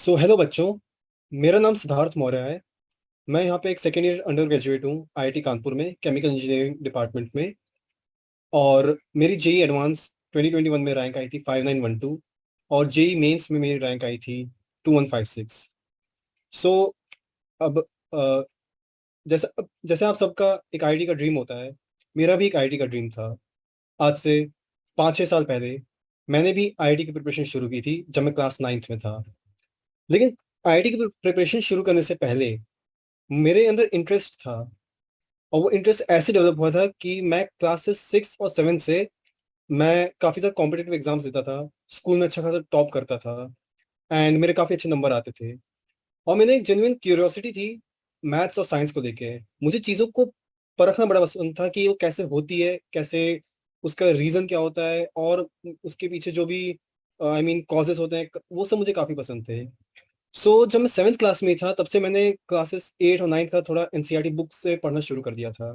Hello बच्चों। मेरा नाम सिद्धार्थ मौर्य है। मैं यहाँ पे एक सेकेंड ईयर अंडर ग्रेजुएट हूँ आईआईटी कानपुर में केमिकल इंजीनियरिंग डिपार्टमेंट में। और मेरी जेई एडवांस 2021 में रैंक आई थी 5912। और जेई मेंस में मेरी रैंक आई थी 2156। सो अब अ, जैसा जैसे आप सबका एक आईआईटी का ड्रीम होता है, मेरा भी एक आईआईटी का ड्रीम था। आज से 5-6 साल पहले मैंने भी आईआईटी की प्रिपरेशन शुरू की थी जब मैं क्लास 9th में था। लेकिन आईआईटी की प्रिपरेशन शुरू करने से पहले मेरे अंदर इंटरेस्ट था। और वो इंटरेस्ट ऐसे डेवलप हुआ था कि मैं क्लासेस 6 और 7 से मैं काफ़ी सारे कॉम्पिटेटिव एग्जाम्स देता था। स्कूल में अच्छा खासा टॉप करता था एंड मेरे काफ़ी अच्छे नंबर आते थे। और मैंने एक जेन्युइन क्यूरियोसिटी थी मैथ्स और साइंस को लेके। मुझे चीज़ों को परखना बड़ा पसंद था कि वो कैसे होती है, कैसे उसका रीज़न क्या होता है, और उसके पीछे जो भी आई मीन कॉजेस होते हैं, वो सब मुझे काफ़ी पसंद थे। जब मैं 7th क्लास में था तब से मैंने क्लासेस 8 और 9 का थोड़ा एनसीईआरटी बुक से पढ़ना शुरू कर दिया था।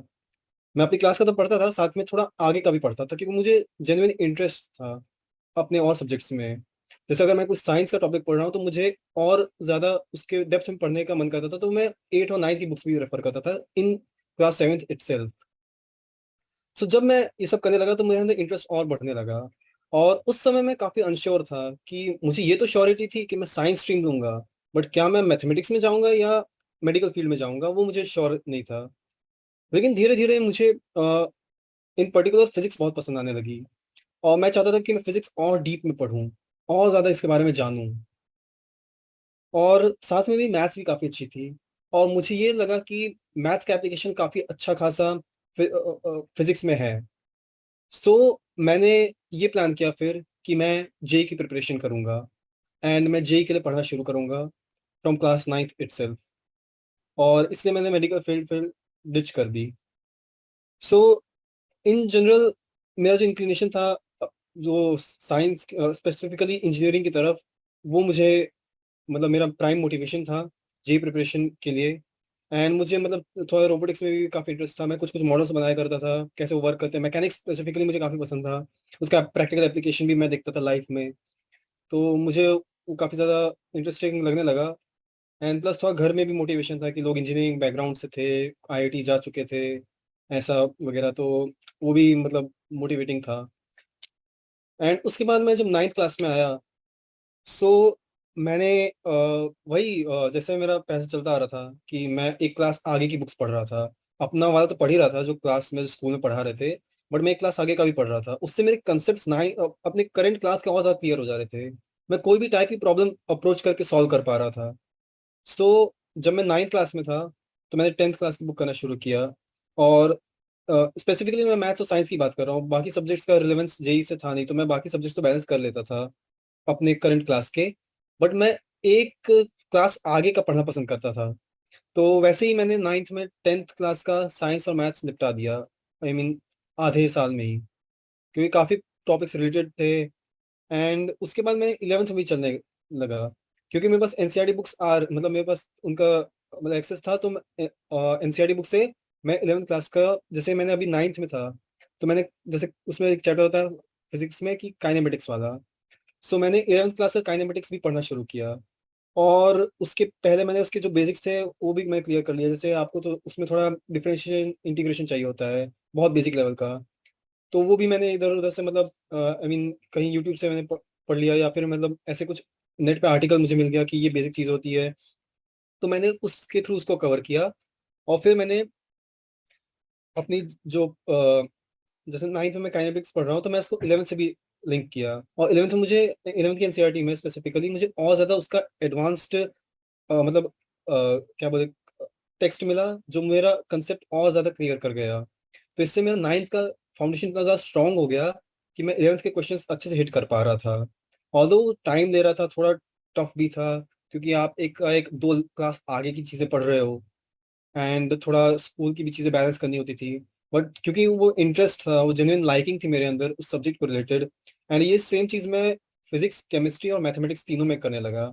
मैं अपनी क्लास का तो पढ़ता था, साथ में थोड़ा आगे का भी पढ़ता था क्योंकि मुझे जेन्युइन इंटरेस्ट था अपने और सब्जेक्ट्स में। जैसे अगर मैं कुछ साइंस का टॉपिक पढ़ रहा हूँ तो मुझे और ज़्यादा उसके डेप्थ में पढ़ने का मन करता था, तो मैं 8 और 9 की बुक्स भी रेफर करता था इन क्लास 7th इटसेल्फ। जब मैं ये सब करने लगा तो मेरे अंदर इंटरेस्ट और बढ़ने लगा। और उस समय मैं काफ़ी अनश्योर था कि मुझे ये तो श्योरिटी थी कि मैं साइंस स्ट्रीम लूंगा, बट क्या मैं मैथमेटिक्स में जाऊंगा या मेडिकल फील्ड में जाऊंगा, वो मुझे श्योर नहीं था। लेकिन धीरे धीरे मुझे इन पर्टिकुलर फिजिक्स बहुत पसंद आने लगी। और मैं चाहता था कि मैं फिजिक्स और डीप में पढूं, और ज़्यादा इसके बारे में जानूं। और साथ में भी मैथ्स भी काफ़ी अच्छी थी। और मुझे ये लगा कि मैथ्स का एप्लीकेशन काफ़ी अच्छा खासा फिजिक्स में है। मैंने ये प्लान किया फिर कि मैं जेई की प्रिपरेशन करूंगा एंड मैं जेई के लिए पढ़ना शुरू करूंगा फ्रॉम क्लास 9th इटसेल्फ। और इसलिए मैंने मेडिकल फील्ड फिर डिच कर दी। सो इन जनरल मेरा जो इंक्लिनेशन था जो साइंस स्पेसिफिकली इंजीनियरिंग की तरफ, वो मुझे मतलब मेरा प्राइम मोटिवेशन था जेई प्रिपरेशन के लिए। एंड मुझे मतलब थोड़ा रोबोटिक्स में भी काफ़ी इंटरेस्ट था। मैं कुछ कुछ मॉडल्स बनाया करता था, कैसे वो वर्क करते हैं। मैकेनिक्स स्पेसिफिकली मुझे काफ़ी पसंद था, उसका प्रैक्टिकल एप्लीकेशन भी मैं देखता था लाइफ में। तो मुझे वो काफ़ी ज़्यादा इंटरेस्टिंग लगने लगा। एंड प्लस थोड़ा घर में भी मोटिवेशन था कि लोग इंजीनियरिंग बैकग्राउंड से थे, आईआईटी जा चुके थे, ऐसा वगैरह। तो वो भी मतलब मोटिवेटिंग था। एंड उसके बाद मैं जब 9th क्लास में आया, सो मैंने वही जैसे मेरा पैसा चलता आ रहा था कि मैं एक क्लास आगे की बुक्स पढ़ रहा था। अपना वाला तो पढ़ ही रहा था जो क्लास में स्कूल में पढ़ा रहे थे, बट मैं एक क्लास आगे का भी पढ़ रहा था। उससे मेरे कंसेप्ट अपने करंट क्लास के और ज़्यादा क्लियर हो जा रहे थे। मैं कोई भी टाइप की प्रॉब्लम अप्रोच करके सॉल्व कर पा रहा था। जब मैं 9th क्लास में था तो मैंने 10th क्लास की बुक करना शुरू किया। और स्पेसिफिकली मैं मैथ्स और साइंस की बात कर रहा हूँ, बाकी सब्जेक्ट्स का रिलेवेंस जेई से था नहीं, तो मैं बाकी सब्जेक्ट्स तो बैलेंस कर लेता था अपने करंट क्लास के। बट मैं एक क्लास आगे का पढ़ना पसंद करता था। तो वैसे ही मैंने 9th में 10th क्लास का साइंस और मैथ्स निपटा दिया, आई मीन आधे साल में ही, क्योंकि काफ़ी टॉपिक्स रिलेटेड थे। एंड उसके बाद मैं 11th में भी चलने लगा, क्योंकि मेरे पास एनसीईआरटी बुक्स मतलब मेरे पास उनका मतलब एक्सेस था। तो मैं एनसीईआरटी बुक से मैं 11th क्लास का, जैसे मैंने अभी 9th में था, तो मैंने जैसे उसमें एक चैप्टर होता है फिजिक्स में कि काइनेमेटिक्स वाला। मैंने 11th क्लास का काइनेमेटिक्स भी पढ़ना शुरू किया। और उसके पहले मैंने उसके जो बेसिक्स थे वो भी मैं क्लियर कर लिया। जैसे आपको तो उसमें थोड़ा डिफरेंशिएशन इंटीग्रेशन चाहिए होता है, बहुत बेसिक लेवल का। तो वो भी मैंने इधर उधर से मतलब आई मीन कहीं यूट्यूब से मैंने पढ़ लिया, या फिर मतलब ऐसे कुछ नेट पे आर्टिकल मुझे मिल गया कि ये बेसिक चीज़ होती है, तो मैंने उसके थ्रू उसको कवर किया। और फिर मैंने अपनी जो जैसे 9th में मैं काइनेटिक्स पढ़ रहा हूँ, तो मैं उसको 11th से भी लिंक किया। और 11th में मुझे 11th की एनसीईआरटी में स्पेसिफिकली मुझे और ज़्यादा उसका एडवांस्ड मतलब क्या बोले टेक्स्ट मिला, जो मेरा कंसेप्ट और ज़्यादा क्लियर कर गया। तो इससे मेरा 9th का फाउंडेशन इतना ज़्यादा स्ट्रांग हो गया कि मैं 11th के क्वेश्चंस अच्छे से हिट कर पा रहा था। ऑल्दो टाइम ले रहा था, थोड़ा टफ भी था, क्योंकि आप एक दो क्लास आगे की चीज़ें पढ़ रहे हो एंड थोड़ा स्कूल की भी चीज़ें बैलेंस करनी होती थी। बट क्योंकि वो इंटरेस्ट था, वो जेन्युइन लाइकिंग थी मेरे अंदर उस सब्जेक्ट को रिलेटेड। एंड ये सेम चीज़ मैं फिजिक्स, केमिस्ट्री और मैथमेटिक्स तीनों में करने लगा।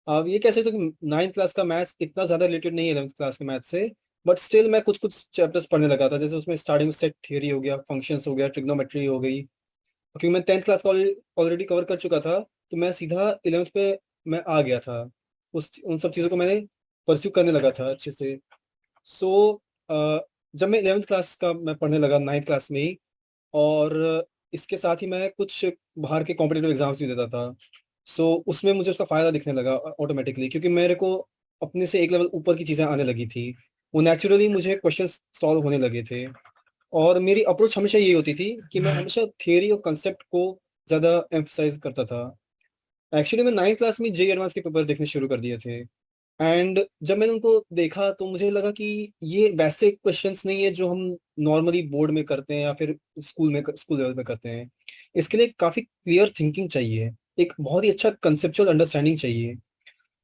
अब ये कह सकते हो कि 9th क्लास का मैथ्स इतना ज़्यादा रिलेटेड नहीं है 11th क्लास के मैथ से, बट स्टिल मैं कुछ कुछ चैप्टर्स पढ़ने लगा था। जैसे उसमें स्टार्टिंग में सेट थियरी हो गया, फंक्शंस हो गया, ट्रिग्नोमेट्री हो गई। क्योंकि मैं 10th क्लास का ऑलरेडी कवर कर चुका था, तो मैं सीधा 11th पे मैं आ गया था। उन सब चीज़ों को मैंने परस्यू करने लगा था अच्छे से। सो जब मैं 11th क्लास का मैं पढ़ने लगा 9th क्लास में ही, और इसके साथ ही मैं कुछ बाहर के कॉम्पिटिटिव एग्जाम्स भी देता था। सो उसमें मुझे उसका फ़ायदा दिखने लगा ऑटोमेटिकली, क्योंकि मेरे को अपने से एक लेवल ऊपर की चीज़ें आने लगी थी। वो नेचुरली मुझे क्वेश्चंस सॉल्व होने लगे थे। और मेरी अप्रोच हमेशा यही होती थी कि मैं हमेशा थियरी और कंसेप्ट को ज़्यादा एम्फसाइज करता था। एक्चुअली मैं 9th क्लास में जेई एडवांस के पेपर देखने शुरू कर दिए थे। एंड जब मैंने उनको देखा तो मुझे लगा कि ये वैसे क्वेश्चंस नहीं है जो हम नॉर्मली बोर्ड में करते हैं या फिर स्कूल लेवल में करते हैं। इसके लिए काफ़ी क्लियर थिंकिंग चाहिए, एक बहुत ही अच्छा कंसेप्चुअल अंडरस्टैंडिंग चाहिए।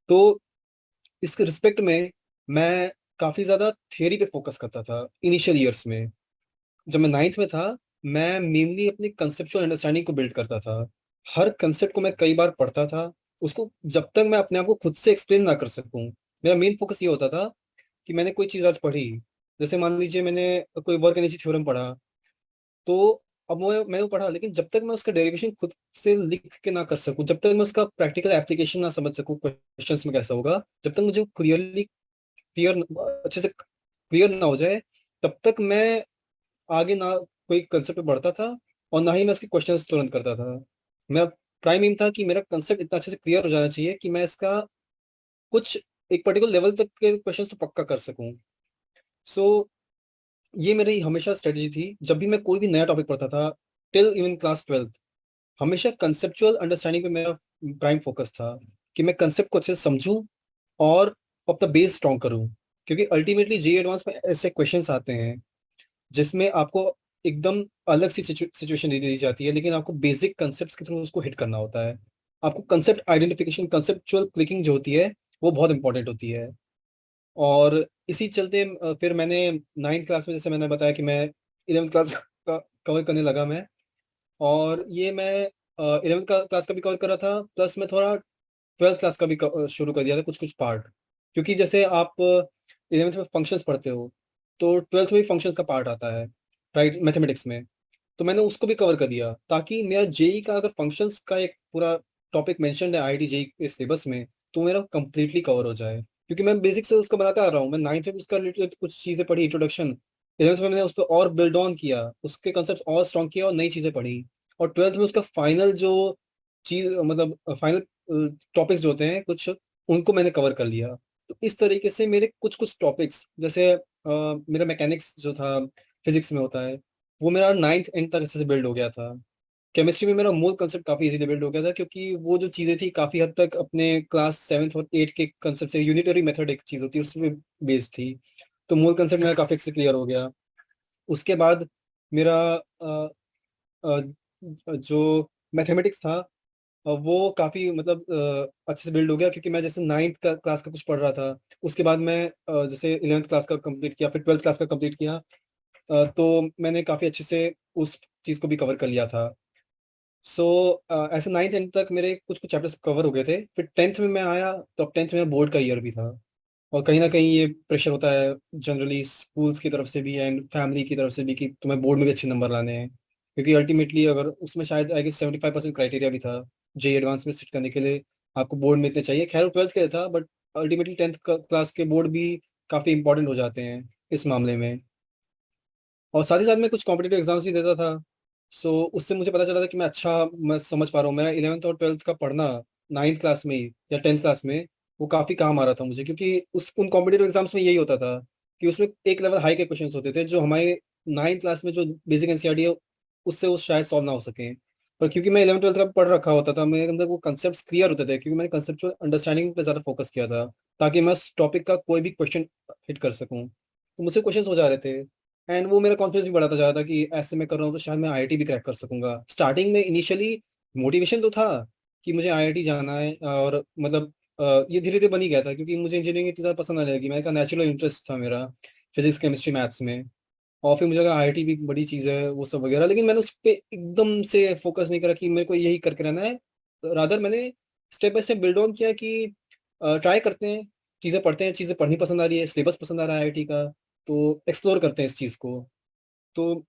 तो इसके रिस्पेक्ट में मैं काफ़ी ज़्यादा थियरी पे फोकस करता था इनिशियल ईयर्स में। जब मैं 9th में था, मैं मेनली अपनी कंसेप्चुअल अंडरस्टैंडिंग को बिल्ड करता था। हर कंसेप्ट को मैं कई बार पढ़ता था, उसको जब तक मैं अपने आप को खुद से एक्सप्लेन ना कर सकूँ। मेरा मेन फोकस ये होता था कि मैंने कोई चीज़ आज पढ़ी, जैसे मान लीजिए मैंने कोई वर्क एनर्जी थ्योरम पढ़ा, तो अब वो मैंने वो पढ़ा, लेकिन जब तक मैं उसका डेरिवेशन खुद से लिख के ना कर सकूँ, जब तक मैं उसका प्रैक्टिकल एप्लीकेशन ना समझ सकूँ क्वेश्चंस में कैसा होगा, जब तक मुझे क्लियर अच्छे से क्लियर ना हो जाए, तब तक मैं आगे ना कोई कंसेप्ट पे बढ़ता था और ना ही मैं उसके क्वेश्चंस तुरंत करता था। मेरा प्राइम एम था कि मेरा कंसेप्ट इतना अच्छे से क्लियर हो जाना चाहिए कि मैं इसका कुछ एक पर्टिकुलर लेवल तक के क्वेश्चंस तो पक्का कर सकूं। सो ये मेरी हमेशा स्ट्रेटजी थी जब भी मैं कोई भी नया टॉपिक पढ़ता था, टिल इवन क्लास 12th। हमेशा कंसेप्चुअल अंडरस्टैंडिंग पे मेरा प्राइम फोकस था कि मैं कंसेप्ट को अच्छे से समझूं और अपना बेस स्ट्रॉन्ग करूं, क्योंकि अल्टीमेटली जी एडवांस में ऐसे क्वेश्चंस आते हैं जिसमें आपको एकदम अलग सी सिचुएशन दे दी जाती है, लेकिन आपको बेसिक कंसेप्ट्स के थ्रू उसको हिट करना होता है। आपको कंसेप्ट आइडेंटिफिकेशन, कंसेप्चुअल क्लिकिंग जो होती है, वो बहुत इंपॉर्टेंट होती है। और इसी चलते फिर मैंने 9th क्लास में, जैसे मैंने बताया कि मैं 11th क्लास का कवर करने लगा मैं। और ये मैं 11th क्लास का भी कवर कर रहा था, प्लस मैं थोड़ा 12th क्लास का भी शुरू कर दिया था कुछ कुछ पार्ट। क्योंकि जैसे आप 11th में फंक्शंस पढ़ते हो, तो 12th में भी फंक्शंस का पार्ट आता है, राइट, मैथमेटिक्स में। तो मैंने उसको भी कवर कर दिया ताकि मेरा जेई का अगर फंक्शंस का एक पूरा टॉपिक मेंशन्ड है आईआईटी जेई के सिलेबस में, तो मेरा कंप्लीटली कवर हो जाए। क्योंकि मैं बेसिक से उसको बनाता आ रहा हूँ, मैं 9th में उसका रिलेटेड कुछ चीज़ें पढ़ी, इंट्रोडक्शन। 11th में मैंने उस पर और बिल्ड ऑन किया, उसके कंसेप्ट और स्ट्रॉन्ग किया और नई चीज़ें पढ़ी। और 12th में उसका फाइनल जो चीज़, मतलब फाइनल टॉपिक्स जो होते हैं कुछ, उनको मैंने कवर कर लिया। तो इस तरीके से मेरे कुछ कुछ टॉपिक्स, जैसे मेरा मैकेनिक्स जो था, फिजिक्स में होता है, वो मेरा 9th एंड तक अच्छे से बिल्ड हो गया था। केमिस्ट्री में मेरा मूल कंसेप्ट काफ़ी इजीली बिल्ड हो गया था, क्योंकि वो जो चीज़ें थी काफ़ी हद तक अपने क्लास 7th और 8th के कंसेप्ट से, यूनिटरी मेथड एक चीज़ होती है उसमें बेस्ड थी। तो मूल कंसेप्ट मेरा काफ़ी अच्छे से क्लियर हो गया। उसके बाद मेरा अ, जो मैथमेटिक्स था, वो काफ़ी मतलब अच्छे से बिल्ड हो गया, क्योंकि मैं जैसे 9th का क्लास का कुछ पढ़ रहा था, उसके बाद मैं जैसे 11th क्लास का कंप्लीट किया, फिर 12th क्लास का कंप्लीट किया। तो मैंने काफ़ी अच्छे से उस चीज़ को भी कवर कर लिया था। सो ऐसे 9th एंड तक मेरे कुछ कुछ चैप्टर्स कवर हो गए थे। फिर 10th में मैं आया, तो अब 10th में बोर्ड का ईयर भी था। और कहीं ना कहीं ये प्रेशर होता है जनरली स्कूल्स की तरफ से भी एंड फैमिली की तरफ से भी कि तुम्हें बोर्ड में भी अच्छे नंबर लाने हैं। क्योंकि अल्टीमेटली अगर उसमें शायद आई गेस 75% क्राइटेरिया भी था जेई एडवांस में सिट करने के लिए, आपको बोर्ड में इतने चाहिए। खैर वो 12th के लिए था, बट अल्टीमेटली 10th क्लास के बोर्ड भी काफ़ी इंपॉर्टेंट हो जाते हैं इस मामले में। और साथ ही साथ मैं कुछ कॉम्पिटेटिव एग्जाम्स भी देता था। सो उससे मुझे पता चला था कि मैं समझ पा रहा हूँ। मेरा 11th और 12th का पढ़ना 9th क्लास में ही या 10th क्लास में, वो काफ़ी काम आ रहा था मुझे, क्योंकि उस उन कॉम्पिटेटिव एग्जाम्स में यही होता था कि उसमें एक लेवल हाई के क्वेश्चंस होते थे, जो हमारे 9th क्लास में जो बेसिक एनसीईआरटी है, उससे वो शायद सॉल्व ना हो सके। पर क्योंकि मैं 11th 12th का पढ़ रखा होता था, मेरे अंदर वो कंसेप्ट क्लियर होते थे, क्योंकि मैंने कंसेप्चुअल अंडरस्टैंडिंग पे ज़्यादा फोकस किया था, ताकि मैं उस टॉपिक का कोई भी क्वेश्चन हिट कर सकूँ। तो मुझसे क्वेश्चन हो जा रहे थे। एंड वो मेरा कॉन्फिडेंस भी बढ़ाता जा रहा था कि ऐसे मैं कर रहा हूँ तो शायद मैं आईआईटी भी क्रैक कर सकूंगा। स्टार्टिंग में इनिशियली मोटिवेशन तो था कि मुझे आईआईटी जाना है, और मतलब ये धीरे धीरे बन ही गया था, क्योंकि मुझे इंजीनियरिंग इतनी ज़्यादा पसंद आने लगी। मैंने कहा नेचुरल इंटरेस्ट था मेरा फिजिक्स केमिस्ट्री मैथ्स में। और फिर मुझे लगा आईआईटी भी बड़ी चीज़ है वो सब वगैरह, लेकिन मैंने उस पर एकदम से फोकस नहीं करा कि मेरे को यही करके रहना है। रादर मैंने step by step build on किया कि ट्राई करते हैं, चीज़ें पढ़ते हैं, चीज़ें पढ़नी पसंद आ रही है, सिलेबस पसंद आ रहा है आईआईटी का, तो एक्सप्लोर करते हैं इस चीज़ को। तो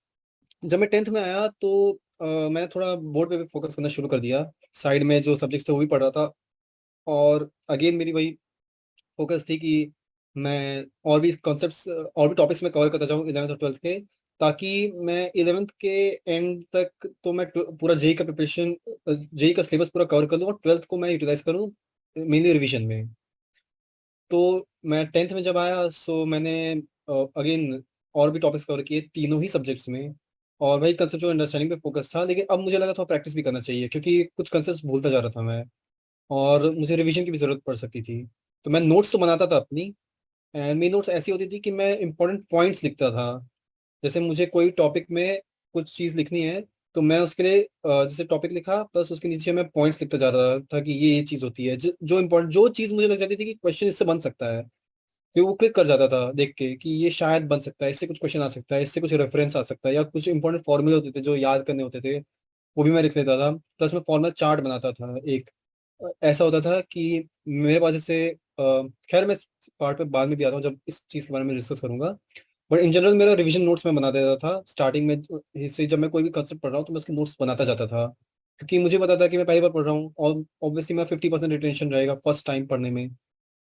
जब मैं 10th में आया, तो मैंने थोड़ा बोर्ड पे भी फोकस करना शुरू कर दिया। साइड में जो सब्जेक्ट्स थे वो भी पढ़ रहा था। और अगेन मेरी वही फ़ोकस थी कि मैं और भी कॉन्सेप्ट्स और भी टॉपिक्स मैं कवर करता जाऊँ 11th और 12th के, ताकि मैं 11th के एंड तक तो मैं पूरा जेई का प्रिपरेशन, जेई का सिलेबस पूरा कवर कर लूँ और 12th को मैं यूटिलाइज़ करूँ मेनली रिवीजन में। तो मैं 10th में जब आया, सो मैंने अगेन और भी टॉपिक्स कवर किए तीनों ही सब्जेक्ट्स में, और वही कंसेप्चुअल अंडरस्टैंडिंग पे फोकस था। लेकिन अब मुझे लगा थोड़ा प्रैक्टिस भी करना चाहिए, क्योंकि कुछ कंसेप्ट्स भूलता जा रहा था मैं, और मुझे रिवीजन की भी ज़रूरत पड़ सकती थी। तो मैं नोट्स तो बनाता था अपनी, एंड मेरी नोट्स ऐसी होती थी कि मैं इंपॉर्टेंट पॉइंट्स लिखता था। जैसे मुझे कोई टॉपिक में कुछ चीज़ लिखनी है, तो मैं उसके लिए जैसे टॉपिक लिखा प्लस उसके नीचे मैं पॉइंट्स लिखता जा रहा था कि ये चीज़ होती है, जो इम्पोर्टेंट जो चीज़ मुझे लग जाती थी कि क्वेश्चन इससे बन सकता है, फिर वो क्लिक कर जाता था देख के कि ये शायद बन सकता है, इससे कुछ क्वेश्चन आ सकता है, इससे कुछ रेफरेंस आ सकता है, या कुछ इंपॉर्टेंट फॉर्मूले होते थे जो याद करने होते थे, वो भी मैं लिख लेता था। प्लस मैं फॉर्मूला चार्ट बनाता था एक। ऐसा होता था कि मेरे पास जैसे खैर मैं इस पार्ट पे बाद में भी आता हूँ जब इस चीज़ के बारे में डिस्कस करूंगा। बट इन जनरल मेरा रिवीजन नोट्स मैं बना देता था स्टार्टिंग में, हिस्से जब मैं कोई भी कंसेप्ट पढ़ रहा हूँ तो मैं उसके नोट्स बनाता जाता था, क्योंकि मुझे पता था कि मैं पहली बार पढ़ रहा हूँ और ऑब्वियसली मैं 50% रिटेंशन रहेगा फर्स्ट टाइम पढ़ने में।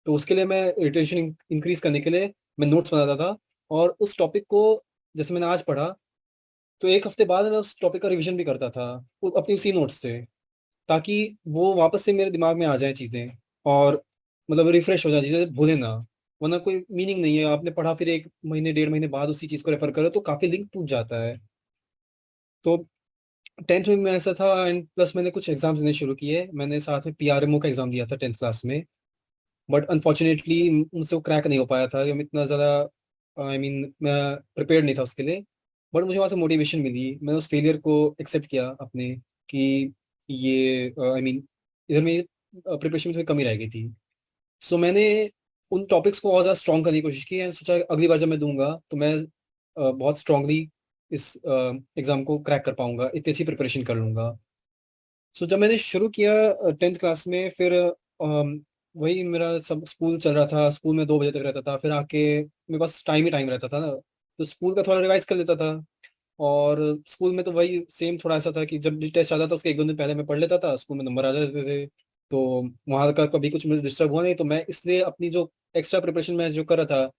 तो उसके लिए मैं रिटेंशन इंक्रीज करने के लिए मैं नोट्स बनाता था, और उस टॉपिक को जैसे मैंने आज पढ़ा, तो एक हफ्ते बाद मैं उस टॉपिक का रिवीजन भी करता था अपनी उसी नोट्स से, ताकि वो वापस से मेरे दिमाग में आ जाए चीज़ें, और मतलब रिफ्रेश हो जाए चीज़ें, भूले ना। वरना कोई मीनिंग नहीं है, आपने पढ़ा फिर 1 महीने 1.5 महीने बाद उसी चीज़ को रेफर करो तो काफ़ी लिंक टूट जाता है। तो 10th में मैं ऐसा था, एंड प्लस मैंने कुछ एग्जाम्स देने शुरू किए। मैंने साथ में पीआरएमओ का एग्जाम दिया था 10th क्लास में, बट अनफॉर्चुनेटली मुझसे वो क्रैक नहीं हो पाया था, कि मैं इतना ज़्यादा मैं प्रिपेयर्ड नहीं था उसके लिए। बट मुझे वहाँ से मोटिवेशन मिली, मैंने उस फेलियर को एक्सेप्ट किया अपने, कि ये इधर में प्रिपरेशन में थोड़ी कमी रह गई थी। सो मैंने उन टॉपिक्स को और ज़्यादा स्ट्रॉन्ग करने की कोशिश की, एंड सोचा अगली बार जब मैं दूंगा तो मैं बहुत स्ट्रांगली इस एग्ज़ाम को क्रैक कर पाऊंगा, इतनी अच्छी प्रिपरेशन कर लूंगा। सो जब मैंने शुरू किया 10th क्लास में, फिर वही मेरा सब स्कूल चल रहा था, स्कूल में 2 बजे तक रहता था, फिर आके मेरे पास टाइम ही टाइम रहता था ना, तो स्कूल का थोड़ा रिवाइज कर लेता था। और स्कूल में तो वही सेम थोड़ा ऐसा था कि जब भी टेस्ट आता था उसके 1-2 दिन पहले मैं पढ़ लेता था, स्कूल में नंबर आ जाते थे। तो वहाँ का कभी कुछ मुझे डिस्टर्ब हुआ नहीं, तो मैं इसलिए अपनी जो एक्स्ट्रा प्रिपरेशन मैं जो कर रहा था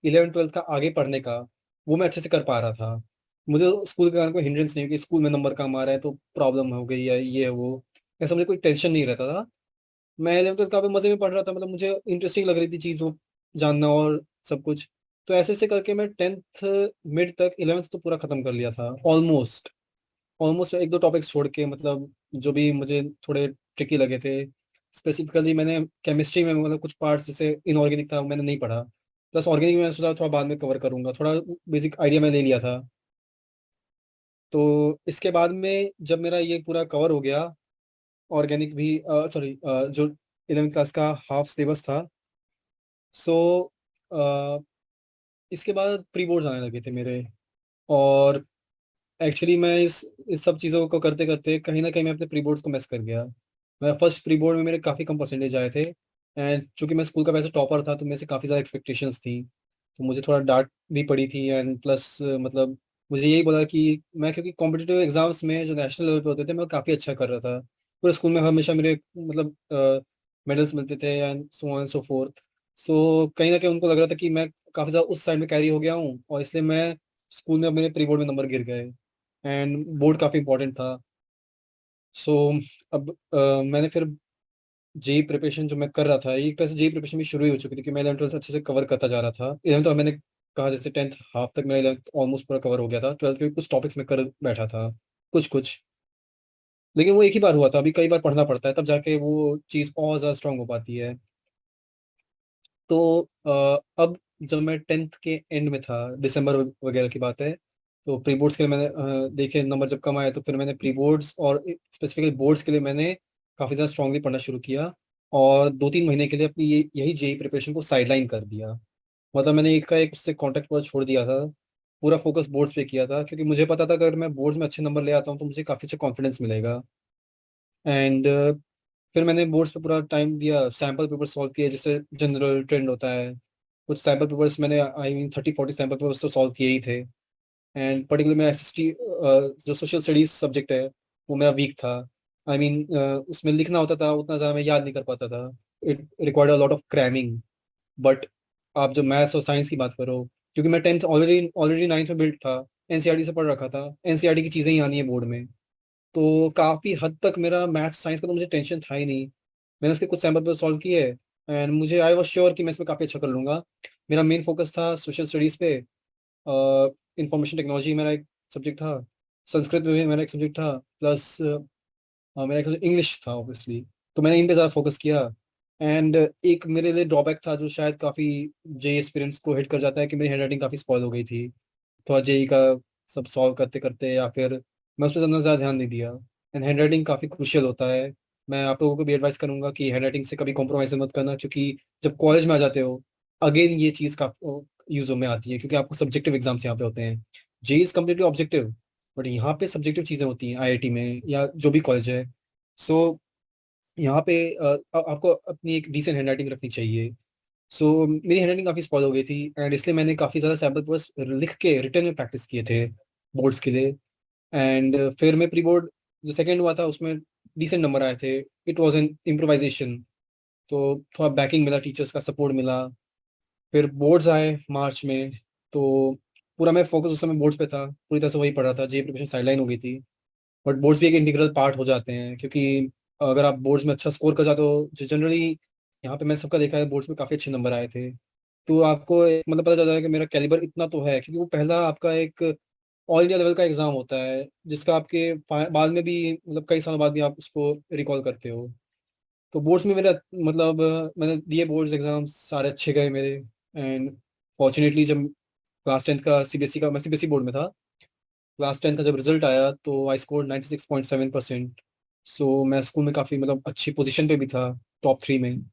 11th 12th का आगे पढ़ने का, वो मैं अच्छे से कर पा रहा था। मुझे स्कूल के कारण कोई हिंड्रेंस नहीं हुई कि स्कूल में नंबर कम आ रहा है तो प्रॉब्लम हो गई या ये है वो, ऐसा मुझे कोई टेंशन नहीं रहता था। मैं 11th 12th काफ़ी मज़े में पढ़ रहा था, मतलब मुझे इंटरेस्टिंग लग रही थी चीज़ वो जानना और सब कुछ। तो ऐसे ऐसे करके मैं 10th मिड तक 11th तो पूरा खत्म कर लिया था ऑलमोस्ट। ऑलमोस्ट 1-2 टॉपिक्स छोड़ के, मतलब जो भी मुझे थोड़े ट्रिकी लगे थे। स्पेसिफिकली मैंने केमिस्ट्री में मतलब कुछ पार्ट्स जैसे इनऑर्गेनिक था मैंने नहीं पढ़ा, प्लस ऑर्गेनिक में मैंने सोचा थोड़ा बाद में कवर करूंगा, थोड़ा बेसिक आइडिया मैं ले लिया था। तो इसके बाद में जब मेरा ये पूरा कवर हो गया, ऑर्गेनिक भी सॉरी जो 11th क्लास का हाफ सिलेबस था, सो इसके बाद प्री बोर्ड्स आने लगे थे मेरे। और एक्चुअली मैं इस सब चीज़ों को करते करते कहीं ना कहीं मैं अपने प्री बोर्ड्स को मिस कर गया। मैं फर्स्ट प्री बोर्ड में मेरे काफ़ी कम परसेंटेज आए थे, एंड चूंकि मैं स्कूल का वैसे टॉपर था तो मेरे से काफ़ी ज़्यादा एक्सपेक्टेशंस थी, तो मुझे थोड़ा डांट भी पड़ी थी। एंड प्लस मतलब मुझे यही बोला कि मैं, क्योंकि कॉम्पिटिटिव एग्जाम्स में जो नेशनल लेवल पे होते थे मैं काफ़ी अच्छा कर रहा था, पूरे स्कूल में हमेशा मेरे मतलब मेडल्स मिलते थे and so on so forth. So कहीं ना कहीं उनको लग रहा था कि मैं काफ़ी ज़्यादा उस साइड में कैरी हो गया हूँ, और इसलिए मैं स्कूल में मेरे प्री बोर्ड में नंबर गिर गए, एंड बोर्ड काफ़ी इंपॉर्टेंट था। सो अब मैंने फिर जेई प्रिपरेशन जो मैं कर रहा था, एक तरह से जेई प्रिपरेशन भी शुरू ही हो चुकी थी कि मैं 11th 12th अच्छे से कवर करता जा रहा था। 11th तो मैंने कहा जैसे 10th हाफ तक मेरा 11th ऑलमोस्ट पूरा कवर हो गया था, 12th के भी कुछ टॉपिक्स में कर बैठा था, कुछ कुछ। लेकिन वो एक ही बार हुआ था, अभी कई बार पढ़ना पड़ता है तब जाके वो चीज़ और ज़्यादा स्ट्रांग हो पाती है। तो अब जब मैं 10th के एंड में था, दिसंबर वगैरह की बात है, तो प्री बोर्ड्स के लिए मैंने देखे नंबर जब कम आए तो फिर मैंने प्री बोर्ड्स और स्पेसिफिकली बोर्ड्स के लिए मैंने काफ़ी ज़्यादा स्ट्रांगली पढ़ना शुरू किया, और 2-3 महीने के लिए अपनी यही जेई प्रिपरेशन को साइडलाइन कर दिया। मतलब मैंने एक का एक उससे कॉन्टैक्ट पूरा छोड़ दिया था, पूरा फोकस बोर्ड्स पे किया था, क्योंकि मुझे पता था अगर मैं बोर्ड्स में अच्छे नंबर ले आता हूँ तो मुझे काफ़ी अच्छा कॉन्फिडेंस मिलेगा। एंड फिर मैंने बोर्ड्स पे पूरा टाइम दिया, सैम्पल पेपर सॉल्व किए जैसे जनरल ट्रेंड होता है। कुछ सैम्पल पेपर्स मैंने 30-40 सैम्पल पेपर्स तो सॉल्व किए ही थे। एंड पर्टिकुलर मैं एसएसटी जो सोशल स्टडीज सब्जेक्ट है वो मेरा वीक था। उसमें लिखना होता था, उतना ज़्यादा मैं याद नहीं कर पाता था। It required a lot of cramming. But आप जब मैथ्स और साइंस की बात करो, क्योंकि मैं 10th ऑलरेडी ऑलरेडी 9th में बिल्ट था, एनसीईआरटी से पढ़ रखा था, एनसीईआरटी की चीज़ें ही आनी है बोर्ड में, तो काफ़ी हद तक मेरा मैथ्स साइंस का तो मुझे टेंशन था ही नहीं। मैंने उसके कुछ सैम्पल पर सॉल्व किए, एंड मुझे आई वॉज श्योर कि मैं इसमें काफ़ी अच्छा कर लूँगा। मेरा मेन फोकस था सोशल स्टडीज़ पे, इंफॉर्मेशन टेक्नोलॉजी मेरा एक सब्जेक्ट था, संस्कृत में भी मेरा एक सब्जेक्ट था, प्लस मेरा एक इंग्लिश था ऑब्वियसली। तो मैंने इन पे ज़्यादा फोकस किया। एंड एक मेरे लिए ड्रॉबैक था जो शायद काफ़ी जे एक्सपीरियंस को हिट कर जाता है, कि मेरी हैंड राइटिंग काफ़ी स्पॉयल हो गई थी थोड़ा जेई का सब सॉल्व करते करते, या फिर मैं उस पर ज़्यादा ध्यान नहीं दिया। एंड हैंड राइटिंग काफ़ी क्रूशियल होता है। मैं आप लोगों को भी एडवाइस करूंगा कि हैंड राइटिंग से कभी कॉम्प्रोमाइज़ मत करना, क्योंकि जब कॉलेज में आ जाते हो अगेन ये चीज़ का यूज में आती है, क्योंकि आपको सब्जेक्टिव एग्जाम्स यहाँ पे होते हैं। जे इज कम्प्लीटली ऑब्जेक्टिव, बट यहाँ पे सब्जेक्टिव चीज़ें होती हैं आईआईटी में या जो भी कॉलेज है। सो यहाँ पे आपको अपनी एक डिसेंट हैंड राइटिंग रखनी चाहिए। सो मेरी हैंडराइटिंग काफ़ी स्पॉइल हो गई थी, एंड इसलिए मैंने काफ़ी ज़्यादा सैम्पल पेपर्स लिख के रिटर्न में प्रैक्टिस किए थे बोर्ड्स के लिए। एंड फिर मैं प्री बोर्ड जो सेकेंड हुआ था उसमें डिसेंट नंबर आए थे। इट वाज एन इम्प्रोवाइजेशन, तो थोड़ा बैकिंग मिला, टीचर्स का सपोर्ट मिला। फिर बोर्ड्स आए मार्च में, तो पूरा मैं फोकस उस समय बोर्ड्स पे था, पूरी तरह से वही पढ़ा था, जे प्रिपरेशन साइडलाइन हो गई थी। बट बोर्ड्स भी एक इंटीग्रल पार्ट हो जाते हैं, क्योंकि अगर आप बोर्ड्स में अच्छा स्कोर कर जाते हो, जो जनरली यहाँ पे मैं सबका देखा है बोर्ड्स में काफ़ी अच्छे नंबर आए थे, तो आपको मतलब पता चल जाएगा कि मेरा कैलिबर इतना तो है, क्योंकि वो पहला आपका एक ऑल इंडिया लेवल का एग्जाम होता है, जिसका आपके बाद में भी मतलब कई सालों बाद भी आप उसको रिकॉल करते हो। तो बोर्ड्स में मेरा मतलब मैंने दिए बोर्ड्स एग्जाम, सारे अच्छे गए मेरे। एंड फॉर्चुनेटली जब क्लास 10th का सीबीएसई का, मैं सीबीएसई बोर्ड में था, क्लास 10th का जब रिजल्ट आया तो आई स्कोर 96.7%। सो मैं स्कूल में काफ़ी मतलब अच्छी पोजीशन पे भी था, टॉप 3 में।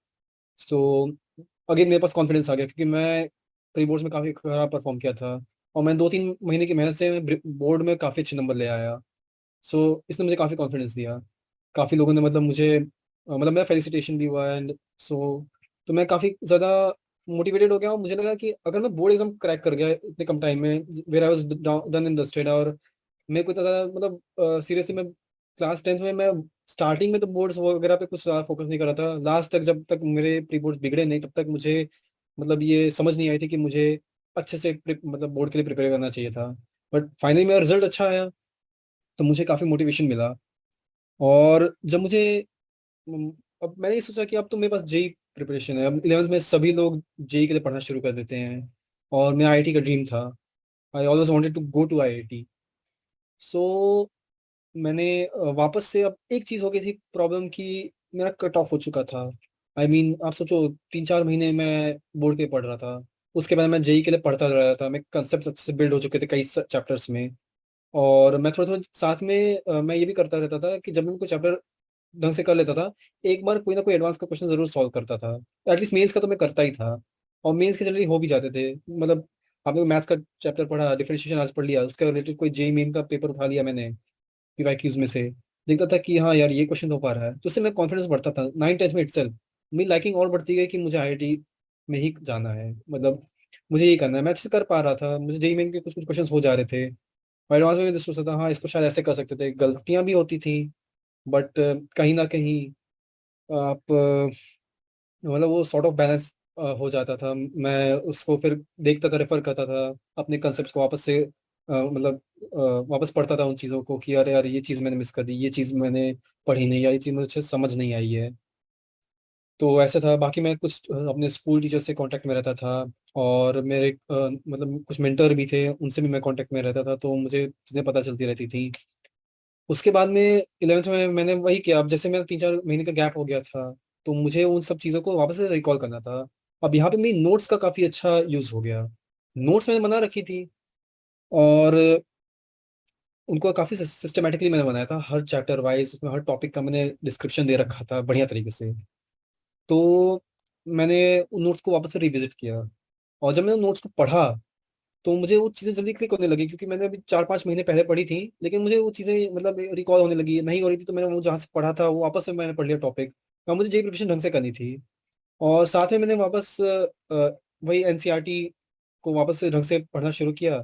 सो अगेन मेरे पास कॉन्फिडेंस आ गया, क्योंकि मैं प्री बोर्ड्स में काफ़ी खराब परफॉर्म किया था, और मैं 2-3 महीने की मेहनत से मैं बोर्ड में काफ़ी अच्छे नंबर ले आया। सो इसने मुझे काफ़ी कॉन्फिडेंस दिया। काफ़ी लोगों ने मतलब मुझे मतलब मेरा फेलिसिटेशन भी हुआ, एंड सो तो मैं काफ़ी ज़्यादा मोटिवेटेड हो गया, और मुझे लगा कि अगर मैं बोर्ड एग्जाम क्रैक कर गया इतने कम टाइम में, where I was done in dusted, और मेरे को इतना ज़्यादा मतलब सीरियसली मैं क्लास 10th में मैं स्टार्टिंग में तो बोर्ड्स वगैरह पे कुछ ज़्यादा फोकस नहीं कर रहा था। लास्ट तक जब तक मेरे प्री बोर्ड्स बिगड़े नहीं, तब तक मुझे मतलब ये समझ नहीं आई थी कि मुझे अच्छे से मतलब बोर्ड के लिए प्रिपेयर करना चाहिए था। बट फाइनली मेरा रिजल्ट अच्छा आया, तो मुझे काफ़ी मोटिवेशन मिला। और जब मुझे अम, अब मैंने ये सोचा कि अब तो मेरे पास जेई प्रिपरेशन है, अब 11th में सभी लोग जेई के लिए पढ़ना शुरू कर देते हैं, और मेरा आईआईटी का ड्रीम था। I always wanted to go to IIT. So मैंने वापस से, अब एक चीज़ हो गई थी प्रॉब्लम कि मेरा कट ऑफ हो चुका था। आई मीन आप सोचो, 3-4 महीने मैं बोर्ड के पढ़ रहा था, उसके बाद मैं जेई के लिए पढ़ता रह रहा था, मैं कंसेप्ट अच्छे से बिल्ड हो चुके थे कई चैप्टर्स में। और मैं थोड़ा थोड़ा साथ में मैं ये भी करता रहता था कि जब मैं कोई चैप्टर ढंग से कर लेता था, एक बार कोई ना कोई एडवांस का क्वेश्चन जरूर सॉल्व करता था। एटलीस्ट मेंस का तो मैं करता ही था, और मेंस के जनरली हो भी जाते थे। मतलब आपने मैथ्स का चैप्टर पढ़ा, डिफरेंशिएशन आज पढ़ लिया, उसका रिलेटेड कोई जेई मेन का पेपर उठा लिया मैंने पीवाईक्यूज में से, देखता था कि हाँ यार ये क्वेश्चन हो पा रहा है, तो उससे मैं कॉन्फिडेंस बढ़ता था। 9th 10th में इटसेल्फ मेरी लाइकिंग और बढ़ती गई कि मुझे आईआईटी में ही जाना है, मतलब मुझे ये करना है। मैं अच्छे से कर पा रहा था, मुझे जेई मेन के कुछ कुछ क्वेश्चन हो जा रहे थे, और एडवांस में भी सोचता था हाँ इसको शायद ऐसे कर सकते थे, गलतियां भी होती थी। बट कहीं ना कहीं आप मतलब वो सॉर्ट ऑफ बैलेंस हो जाता था। मैं उसको फिर देखता था, रेफर करता था, अपने कंसेप्ट को वापस से मतलब वापस पढ़ता था उन चीज़ों को, कि अरे यार ये चीज़ मैंने मिस कर दी, ये चीज़ मैंने पढ़ी नहीं, या ये चीज़ मुझे समझ नहीं आई है। तो ऐसा था। बाकी मैं कुछ अपने स्कूल टीचर से कांटेक्ट में रहता था, और मेरे मतलब कुछ मेंटर भी थे, उनसे भी मैं कांटेक्ट में रहता था, तो मुझे चीज़ें पता चलती रहती थी। उसके बाद में 11th में मैंने वही किया। अब जैसे मेरा 3-4 महीने का गैप हो गया था, तो मुझे उन सब चीज़ों को वापस से रिकॉल करना था। अब यहाँ पे मेरी नोट्स का काफ़ी अच्छा यूज़ हो गया। नोट्स मैंने बना रखी थी, और उनको काफ़ी सिस्टमेटिकली मैंने बनाया था, हर चैप्टर वाइज उसमें हर टॉपिक का मैंने डिस्क्रिप्शन दे रखा था बढ़िया तरीके से। तो मैंने उन नोट्स को वापस से रिविजिट किया, और जब मैंने नोट्स को पढ़ा तो मुझे वो चीज़ें जल्दी क्लिक होने लगी, क्योंकि मैंने अभी 4-5 महीने पहले पढ़ी थी, लेकिन मुझे वो चीज़ें मतलब रिकॉल होने लगी, नहीं हो रही थी, तो मैंने वो जहाँ से पढ़ा था वो वापस से मैंने पढ़ लिया टॉपिक। और मुझे जेई प्रिपरेशन ढंग से करनी थी, और साथ में मैंने वापस वही एनसीईआरटी को वापस से ढंग से पढ़ना शुरू किया।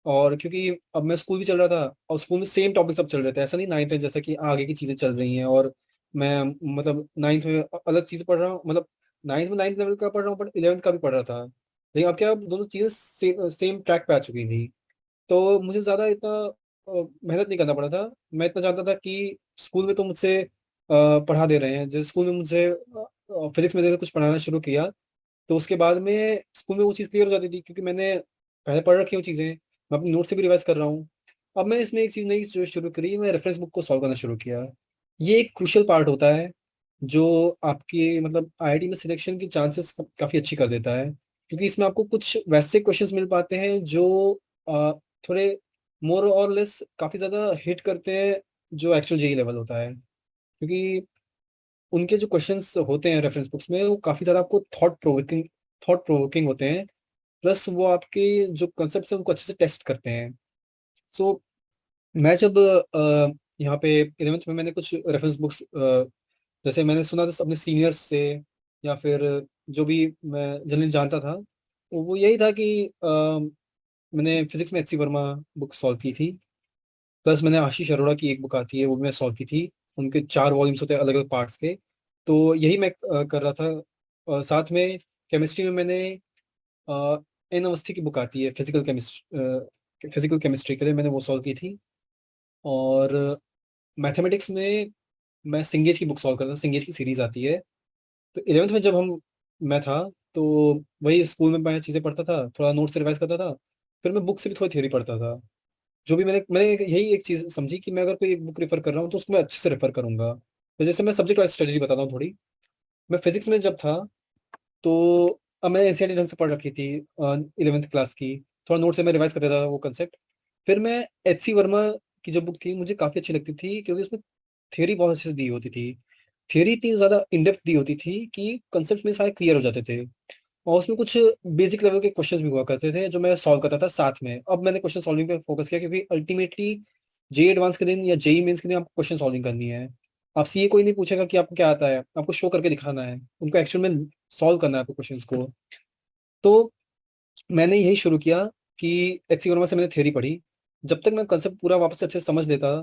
और क्योंकि अब मैं स्कूल भी चल रहा था, और स्कूल में सेम टॉपिक सब चल रहे थे, ऐसा नहीं 9th 10th जैसा कि आगे की चीज़ें चल रही हैं, और मैं मतलब 9th में अलग चीज़ पढ़ रहा हूँ, मतलब 9th में 9th लेवल का पढ़ रहा हूँ, बट 11th का भी पढ़ रहा था। लेकिन अब क्या, दोनों चीज़ें सेम ट्रैक पे आ चुकी थी, तो मुझे ज़्यादा इतना मेहनत नहीं करना पड़ा था। मैं इतना जानता था कि स्कूल में तो मुझसे पढ़ा दे रहे हैं। जैसे स्कूल में मुझे फिजिक्स में कुछ पढ़ाना शुरू किया, तो उसके बाद में स्कूल में वो चीज़ क्लियर हो जाती थी, क्योंकि मैंने पहले पढ़ रखी हूँ चीज़ें, मैं अपनी नोट से भी रिवाइज कर रहा हूँ। अब मैं इसमें एक चीज़ नई जो शुरू करी, मैं रेफरेंस बुक को सॉल्व करना शुरू किया। ये एक क्रूशियल पार्ट होता है, जो आपकी मतलब आईआईटी में सिलेक्शन की चांसेस काफ़ी अच्छी कर देता है, क्योंकि इसमें आपको कुछ वैसे क्वेश्चंस मिल पाते हैं जो अ, थोड़े मोर और लेस काफ़ी ज़्यादा हिट करते हैं जो एक्चुअल जेई लेवल होता है। क्योंकि उनके जो क्वेश्चंस होते हैं रेफरेंस बुक्स में, वो काफ़ी ज़्यादा आपको थॉट प्रोवोकिंग होते हैं। प्लस वो आपके जो कंसेप्ट है उनको अच्छे से टेस्ट करते हैं। सो मैं जब यहाँ पे 11th में मैंने कुछ रेफरेंस बुक्स, जैसे मैंने सुना था अपने सीनियर्स से, या फिर जो भी मैं जनरली जानता था, वो यही था कि मैंने फिजिक्स में H C Verma book solve की थी। प्लस मैंने आशीष अरोड़ा की एक बुक आती है, वो भी मैं सॉल्व की थी। उनके 4 वॉल्यूम्स होते हैं अलग अलग पार्ट्स के। तो यही मैं कर रहा था। साथ में केमिस्ट्री में मैंने एन अवस्थी की बुक आती है फिजिकल केमिस्ट्री के लिए, मैंने वो सॉल्व की थी। और मैथमेटिक्स में मैं सिंगेज की बुक सॉल्व करता था, सिंगेज की सीरीज आती है। तो 11th में जब मैं था, तो वही स्कूल में मैं चीज़ें पढ़ता था, थोड़ा नोट से रिवाइज करता था, फिर मैं बुक से भी थोड़ी थ्योरी पढ़ता था। जो भी मैंने यही एक चीज़ समझी कि मैं अगर कोई एक बुक रेफर कर रहा हूँ तो उसको मैं अच्छे से रेफर करूंगा। तो जैसे मैं सब्जेक्ट वाइज स्ट्रेटजी बताता हूँ थोड़ी। मैं फिजिक्स में जब था, तो अब मैंने एनसीईआरटी ढंग से पढ़ रखी थी 11th क्लास की। थोड़ा नोट से मैं रिवाइज करता था वो कंसेप्ट। फिर मैं एच सी वर्मा की जो बुक थी मुझे काफ़ी अच्छी लगती थी, क्योंकि उसमें थ्योरी बहुत अच्छे से दी होती थी। थ्योरी इतनी ज़्यादा इनडेप्थ दी होती थी कि कंसेप्ट में सारे क्लियर हो जाते थे। और उसमें कुछ बेसिक लेवल के क्वेश्चंस भी हुआ करते थे जो मैं सॉल्व करता था साथ में। अब मैंने क्वेश्चन सॉल्विंग पे फोकस किया, क्योंकि अल्टीमेटली जेई एडवांस के दिन या जेई मेंस के दिन आपको क्वेश्चन सॉल्विंग करनी है। आपसे ये कोई नहीं पूछेगा कि आपको क्या आता है, आपको शो करके दिखाना है, उनको एक्चुअल में सॉल्व करना है आपको क्वेश्चंस को। तो मैंने यही शुरू किया कि एच सी वर्मा से मैंने थ्योरी पढ़ी। जब तक मैं कंसेप्ट पूरा वापस से अच्छे से समझ लेता,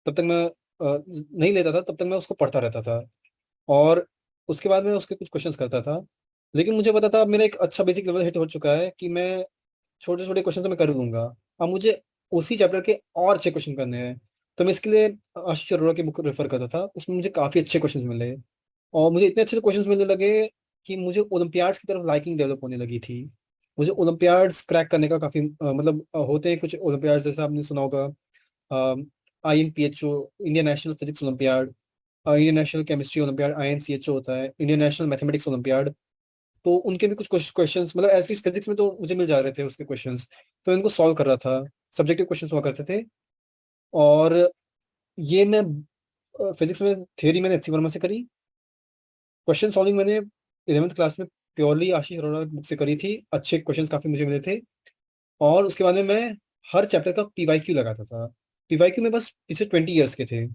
तब तक मैं नहीं लेता था, तब तक मैं उसको पढ़ता रहता था। और उसके बाद मैं उसके कुछ क्वेश्चंस करता था। लेकिन मुझे पता था अब मेरा एक अच्छा बेसिक लेवल हिट हो चुका है कि मैं छोटे छोटे क्वेश्चन तो मैं कर लूंगा। अब मुझे उसी चैप्टर के और अच्छे क्वेश्चन करने हैं। तो मैं इसके लिए आशीष अरोड़ा की बुक रेफर करता था, उसमें मुझे काफ़ी अच्छे क्वेश्चन मिले। और मुझे इतने अच्छे क्वेश्चंस मिलने लगे कि मुझे ओलंपियाड्स की तरफ लाइकिंग डेवलप होने लगी थी। मुझे ओलंपियाड्स क्रैक करने का काफ़ी मतलब होते हैं कुछ ओलंपियाड्स, जैसे आपने सुना होगा INPHO, Indian national physics olympiad, Indian national chemistry olympiad, INCHO होता है, इंडियन नेशनल मैथमेटिक्स ओलंपियाड। तो उनके भी कुछ क्वेश्चंस, मतलब एटलीस्ट फिजिक्स में तो मुझे मिल जा रहे थे उसके क्वेश्चंस। तो इनको सॉल्व कर रहा था। सब्जेक्टिव क्वेश्चंस हुआ करते थे। और ये मैं फिजिक्स में थ्योरी मैंने एच सी वर्मा से करी। क्वेश्चन सॉल्विंग मैंने 11th क्लास में प्योरली आशीष अरोड़ा की बुक से करी थी, अच्छे क्वेश्चंस काफ़ी मुझे मिले थे। और उसके बाद में मैं हर चैप्टर का पीवाईक्यू लगाता था। पीवाईक्यू में बस पिछले 20 ईयर्स के थे।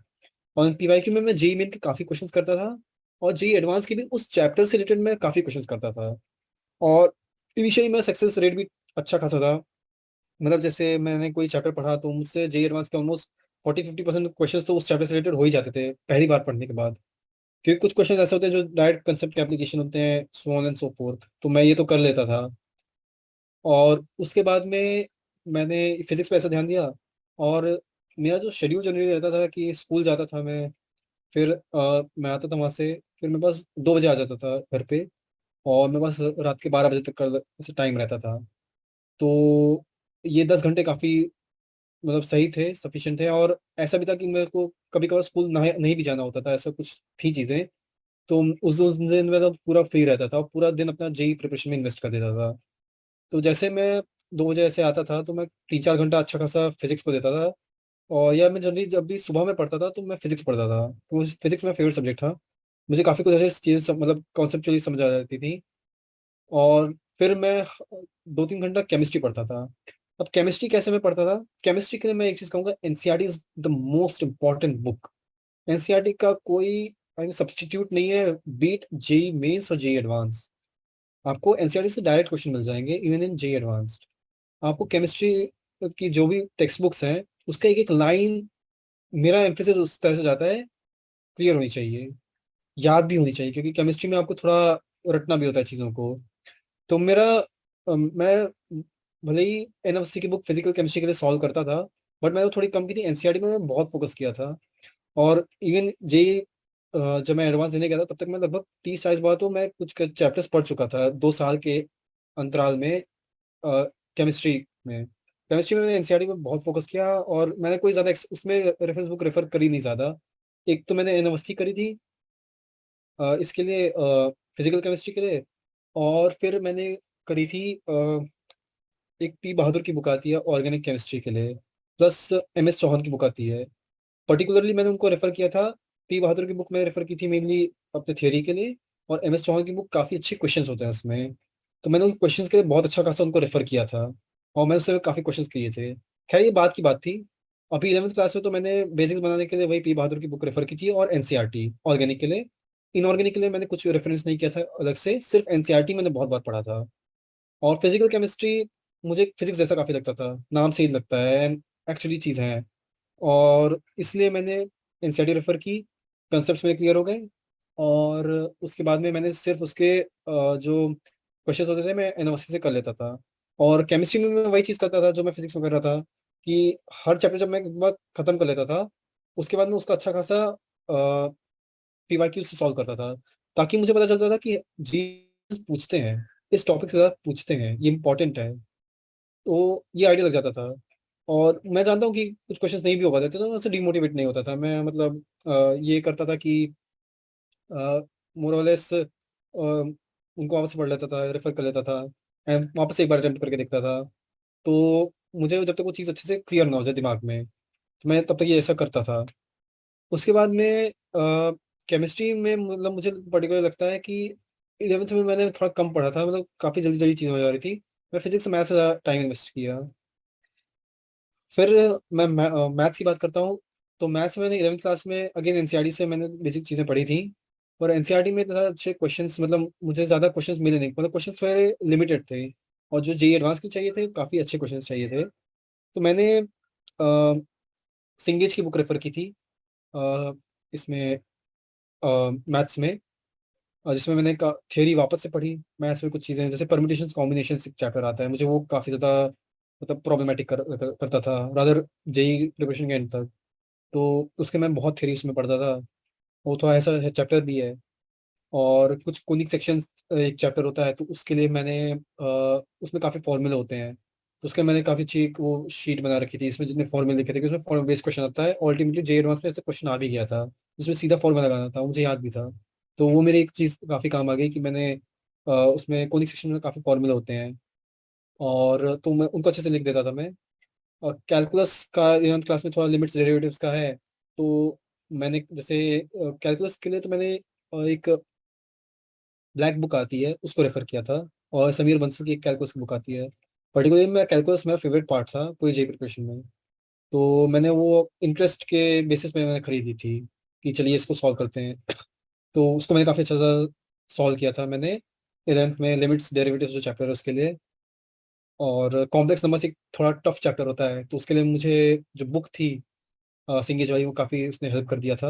और पीवाईक्यू में मैं जेई मेन के काफ़ी क्वेश्चंस करता था, और जेई एडवांस के भी उस चैप्टर से रिलेटेड मैं काफ़ी क्वेश्चंस करता था। और इनिशियली मेरा सक्सेस रेट भी अच्छा खासा था। मतलब जैसे मैंने कोई चैप्टर पढ़ा तो मुझसे जेई एडवांस के ऑलमोस्ट 40-50% क्वेश्चन तो उस चैप्टर से रिलेटेड हो ही जाते थे पहली बार पढ़ने के बाद। क्योंकि कुछ क्वेश्चन ऐसे होते हैं जो डायरेक्ट कंसेप्ट के एप्लीकेशन होते हैं, so on and so fourth, तो मैं ये तो कर लेता था। और उसके बाद में मैंने फिजिक्स पे ऐसा ध्यान दिया। और मेरा जो शेड्यूल जनरली रहता था कि स्कूल जाता था मैं, फिर मैं आता था वहाँ से, फिर मैं बस 2 बजे आ जाता था घर पे। और मैं बस रात के 12 बजे तक का ऐसे टाइम रहता था। तो ये 10 घंटे काफ़ी मतलब सही थे, सफिशिएंट थे। और ऐसा भी था कि मेरे को कभी कभार स्कूल नहीं नहीं भी जाना होता था, ऐसा कुछ थी चीज़ें। तो उस दिन मेरा पूरा फ्री रहता था और पूरा दिन अपना जेई प्रिपरेशन में इन्वेस्ट कर देता था। तो जैसे मैं 2 बजे ऐसे आता था, तो मैं 3-4 घंटा अच्छा खासा फिजिक्स को देता था। और या मैं जनरली जब भी सुबह में पढ़ता था तो मैं फिजिक्स पढ़ता था, तो फिजिक्स मेरा फेवरेट सब्जेक्ट था। मुझे काफ़ी कुछ ऐसे चीज़ें मतलब कॉन्सेप्चुअली समझ आ जाती थी। और फिर मैं 2-3 घंटा केमिस्ट्री पढ़ता था। अब केमिस्ट्री कैसे मैं पढ़ता था, केमिस्ट्री के लिए मैं एक चीज़ कहूँगा, NCERT is the most important book. NCERT का कोई सब्स्टिट्यूट नहीं है, बीट जेई मेंस और जेई एडवांस। आपको एनसीईआरटी से डायरेक्ट क्वेश्चन मिल जाएंगे इवन इन जेई एडवांस्ड। आपको केमिस्ट्री की जो भी टेक्स्ट बुक्स हैं, उसका एक एक लाइन, मेरा एम्फेसिस उस तरह से जाता है, क्लियर होनी चाहिए, याद भी होनी चाहिए, क्योंकि केमिस्ट्री में आपको थोड़ा रटना भी होता है चीज़ों को। तो मेरा मैं भले ही एनएफसी की बुक फिजिकल केमिस्ट्री के लिए सॉल्व करता था, बट मैं वो थोड़ी कम की थी। एनसीईआरटी में मैं बहुत फोकस किया था। और इवन जेईई जब मैं एडवांस देने गया था, तब तक मैं लगभग 30-40 बार तो मैं कुछ चैप्टर्स पढ़ चुका था 2 साल के अंतराल में। केमिस्ट्री में केमिस्ट्री में मैंने एनसीईआरटी में बहुत फोकस किया, और मैंने कोई ज़्यादा उसमें रेफरेंस बुक रेफर करी नहीं ज़्यादा। एक तो मैंने एनएफसी करी थी इसके लिए, फिजिकल केमिस्ट्री के लिए। और फिर मैंने करी थी एक पी बहादुर की बुक आती है ऑर्गेनिक केमिस्ट्री के लिए, प्लस एमएस चौहान की बुक आती है। पर्टिकुलरली मैंने उनको रेफर किया था। पी बहादुर की बुक मैंने रेफर की थी मेनली अपने थियोरी के लिए, और एमएस चौहान की बुक काफ़ी अच्छे क्वेश्चंस होते हैं उसमें। तो मैंने उन क्वेश्चंस के लिए बहुत अच्छा खासा उनको रेफर किया था, और मैंने उससे काफ़ी क्वेश्चंस किए थे। खैर ये बात की बात थी। अभी 11वीं क्लास में तो मैंने बेसिक्स बनाने के लिए वही पी बहादुर की बुक रेफर की थी, और एनसीईआरटी ऑर्गेनिक के लिए। इनऑर्गेनिक के लिए मैंने कुछ रेफरेंस नहीं किया था अलग से, सिर्फ एनसीईआरटी मैंने बहुत बार पढ़ा था। और फिजिकल केमिस्ट्री मुझे फिजिक्स जैसा काफ़ी लगता था, नाम से ही लगता है, एंड एक्चुअली चीज़ है। और इसलिए मैंने एनसीईआरटी रेफर की। कंसेप्ट मेरे क्लियर हो गए। और उसके बाद में मैंने सिर्फ उसके जो क्वेश्चंस होते थे मैं एनओसी से कर लेता था। और केमिस्ट्री में मैं वही चीज़ करता था जो मैं फिजिक्स में कर रहा था, कि हर चैप्टर जब मैं एक बार खत्म कर लेता था, उसके बाद में उसका अच्छा खासा पीवाईक्यू से सॉल्व करता था, ताकि मुझे पता चलता था कि जी पूछते हैं, इस टॉपिक से ज़्यादा पूछते हैं, ये इंपॉर्टेंट है। तो ये आइडिया लग जाता था। और मैं जानता हूँ कि कुछ क्वेश्चंस नहीं भी हो पाते थे, तो मैं उससे डिमोटिवेट नहीं होता था। मैं मतलब ये करता था कि मोर और लेस उनको वापस से पढ़ लेता था, रेफर कर लेता था, एंड वापस से एक बार अटेम्प्ट करके देखता था। तो मुझे जब तक वो चीज़ अच्छे से क्लियर ना हो जाए दिमाग में, तो मैं तब तक ये ऐसा करता था। उसके बाद में केमिस्ट्री में मतलब मुझे पर्टिकुलर लगता है कि 11th में मैंने थोड़ा कम पढ़ा था, मतलब काफ़ी जल्दी जल्दी चीज़ें हो जा रही थी। मैं फिजिक्स मैथ से ज़्यादा टाइम इन्वेस्ट किया। फिर मैं मैथ्स की बात करता हूँ। तो मैथ्स में मैंने 11वीं क्लास में अगेन एनसीईआरटी से मैंने बेसिक चीज़ें पढ़ी थी। और एनसीईआरटी में इतने अच्छे क्वेश्चंस, मतलब मुझे ज़्यादा क्वेश्चंस मिले नहीं, मतलब क्वेश्चंस थोड़े लिमिटेड थे। और जो जेई एडवांस के चाहिए थे, काफ़ी अच्छे क्वेश्चंस चाहिए थे। तो मैंने सिंगेज की बुक रेफर की थी इसमें मैथ्स में, जिसमें मैंने थियोरी वापस से पढ़ी। मैथ्स में कुछ चीज़ें जैसे परम्यूटेशंस कॉम्बिनेशंस एक चैप्टर आता है, मुझे वो काफ़ी ज़्यादा मतलब प्रॉब्लमेटिक करता था रादर जेई प्रिपरेशन के एंड तक। तो उसके मैं बहुत थ्योरी उसमें पढ़ता था। वो थोड़ा ऐसा चैप्टर भी है। और कुछ कोनिक सेक्शन एक चैप्टर होता है, तो उसके लिए मैंने उसमें काफ़ी फॉर्मूले होते हैं। तो उसके मैंने काफ़ी अच्छी वो शीट बना रखी थी, इसमें जितने फॉर्मूले लिखे थे कि उसमें फॉर्मूला बेस्ड क्वेश्चन आता है। अल्टीमेटली जे एडवांस में ऐसा क्वेश्चन आ भी गया था, जिसमें सीधा फॉर्मूला लगाना था, मुझे याद भी था। तो वो मेरी एक चीज़ काफ़ी काम आ गई कि मैंने उसमें कोनिक सेक्शन में काफ़ी फॉर्मूले होते हैं, और तो मैं उनको अच्छे से लिख देता था मैं। और कैलकुलस का 11th क्लास में थोड़ा लिमिट्स डेरिवेटिव्स का है। तो मैंने जैसे कैलकुलस के लिए तो मैंने एक ब्लैक बुक आती है उसको रेफर किया था, और समीर बंसल की एक कैलकुलस की बुक आती है। पर्टिकुलरली मैं कैलकुलस मेरा फेवरेट पार्ट था पूरी जेई प्रिपरेशन में। तो मैंने वो इंटरेस्ट के बेसिस पे मैंने खरीदी थी, कि चलिए इसको सॉल्व करते हैं। तो उसको मैंने काफ़ी अच्छा सा सॉल्व किया था मैंने 11th में। लिमिट्स डेरिवेटिव्स जो चैप्टर है उसके लिए। और कॉम्प्लेक्स नंबर्स एक थोड़ा टफ चैप्टर होता है, तो उसके लिए मुझे जो बुक थी सिंगेज वाली, वो काफ़ी उसने हेल्प कर दिया था।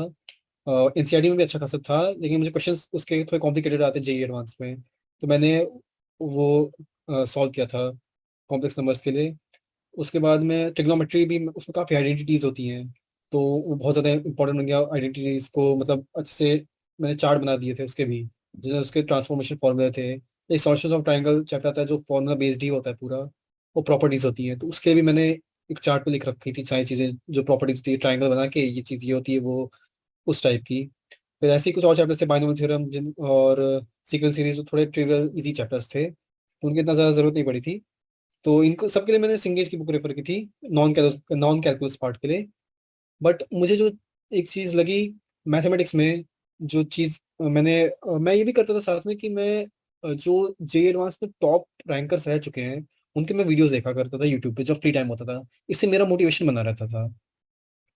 एनसीईआरटी में भी अच्छा खासा था, लेकिन मुझे क्वेश्चंस उसके थोड़े कॉम्प्लिकेटेड आते जेई एडवांस में। तो मैंने वो सॉल्व किया था कॉम्प्लेक्स नंबर्स के लिए। उसके बाद में ट्रिग्नोमेट्री भी, उसमें काफ़ी आइडेंटिटीज़ होती हैं। तो वो बहुत ज़्यादा इंपॉर्टेंट बन गया आइडेंटिटीज़ को, मतलब अच्छे से मैंने चार्ट बना दिए थे उसके भी, जिसमें उसके ट्रांसफॉर्मेशन फॉर्मूले थे। एक सॉल्यूशंस ऑफ ट्रायंगल चैप्टर आता है जो फॉर्मूला बेस्ड ही होता है पूरा। वो प्रॉपर्टीज़ होती हैं, तो उसके भी मैंने एक चार्ट पे लिख रखी थी सारी चीज़ें, जो प्रॉपर्टीज होती है ट्रायंगल बना के, ये चीज़ ये होती है वो, उस टाइप की। फिर ऐसे ही कुछ और चैप्टर्स थे, बाइनोमियल थ्योरम जिन और सीक्वेंस सीरीज, थोड़े ट्रिवियल इजी चैप्टर्स थे, तो उनकी इतना ज़्यादा ज़रूरत नहीं पड़ी थी। तो इनको सबके लिए मैंने सिंगेज की बुक रेफर की थी, नॉन कैलकुलस पार्ट के लिए। बट मुझे जो एक चीज़ लगी मैथमेटिक्स में, जो चीज़ मैं ये भी करता था साथ में कि मैं जो जे एडवांस में टॉप रैंकर्स रह चुके हैं, उनके मैं वीडियोस देखा करता था यूट्यूब पे जब फ्री टाइम होता था। इससे मेरा मोटिवेशन बना रहता था।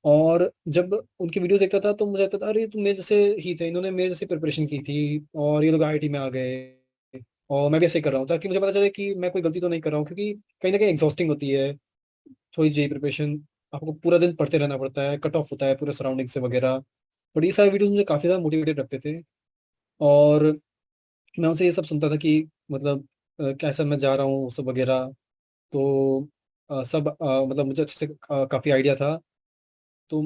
और जब उनकी वीडियोस देखता था, तो मुझे लगता था अरे तुम मेरे जैसे ही थे, इन्होंने मेरे जैसे प्रिपरेशन की थी, और ये लोग आईआईटी में आ गए, और मैं भी ऐसे ही कर रहा हूँ, ताकि मुझे पता चले कि मैं कोई गलती तो नहीं कर रहा हूँ। क्योंकि कहीं ना कहीं एग्जॉस्टिंग होती है थोड़ी जेई प्रिपरेशन, आपको पूरा दिन पढ़ते रहना पड़ता है, कट ऑफ होता है पूरे सराउंडिंग से वगैरह। बट ये सारे वीडियोस मुझे काफ़ी ज़्यादा मोटिवेटेड रखते थे। और मैं उनसे ये सब सुनता था कि मतलब कैसा मैं जा रहा हूँ सब वगैरह। तो सब मतलब मुझे अच्छे से काफ़ी आइडिया था। तो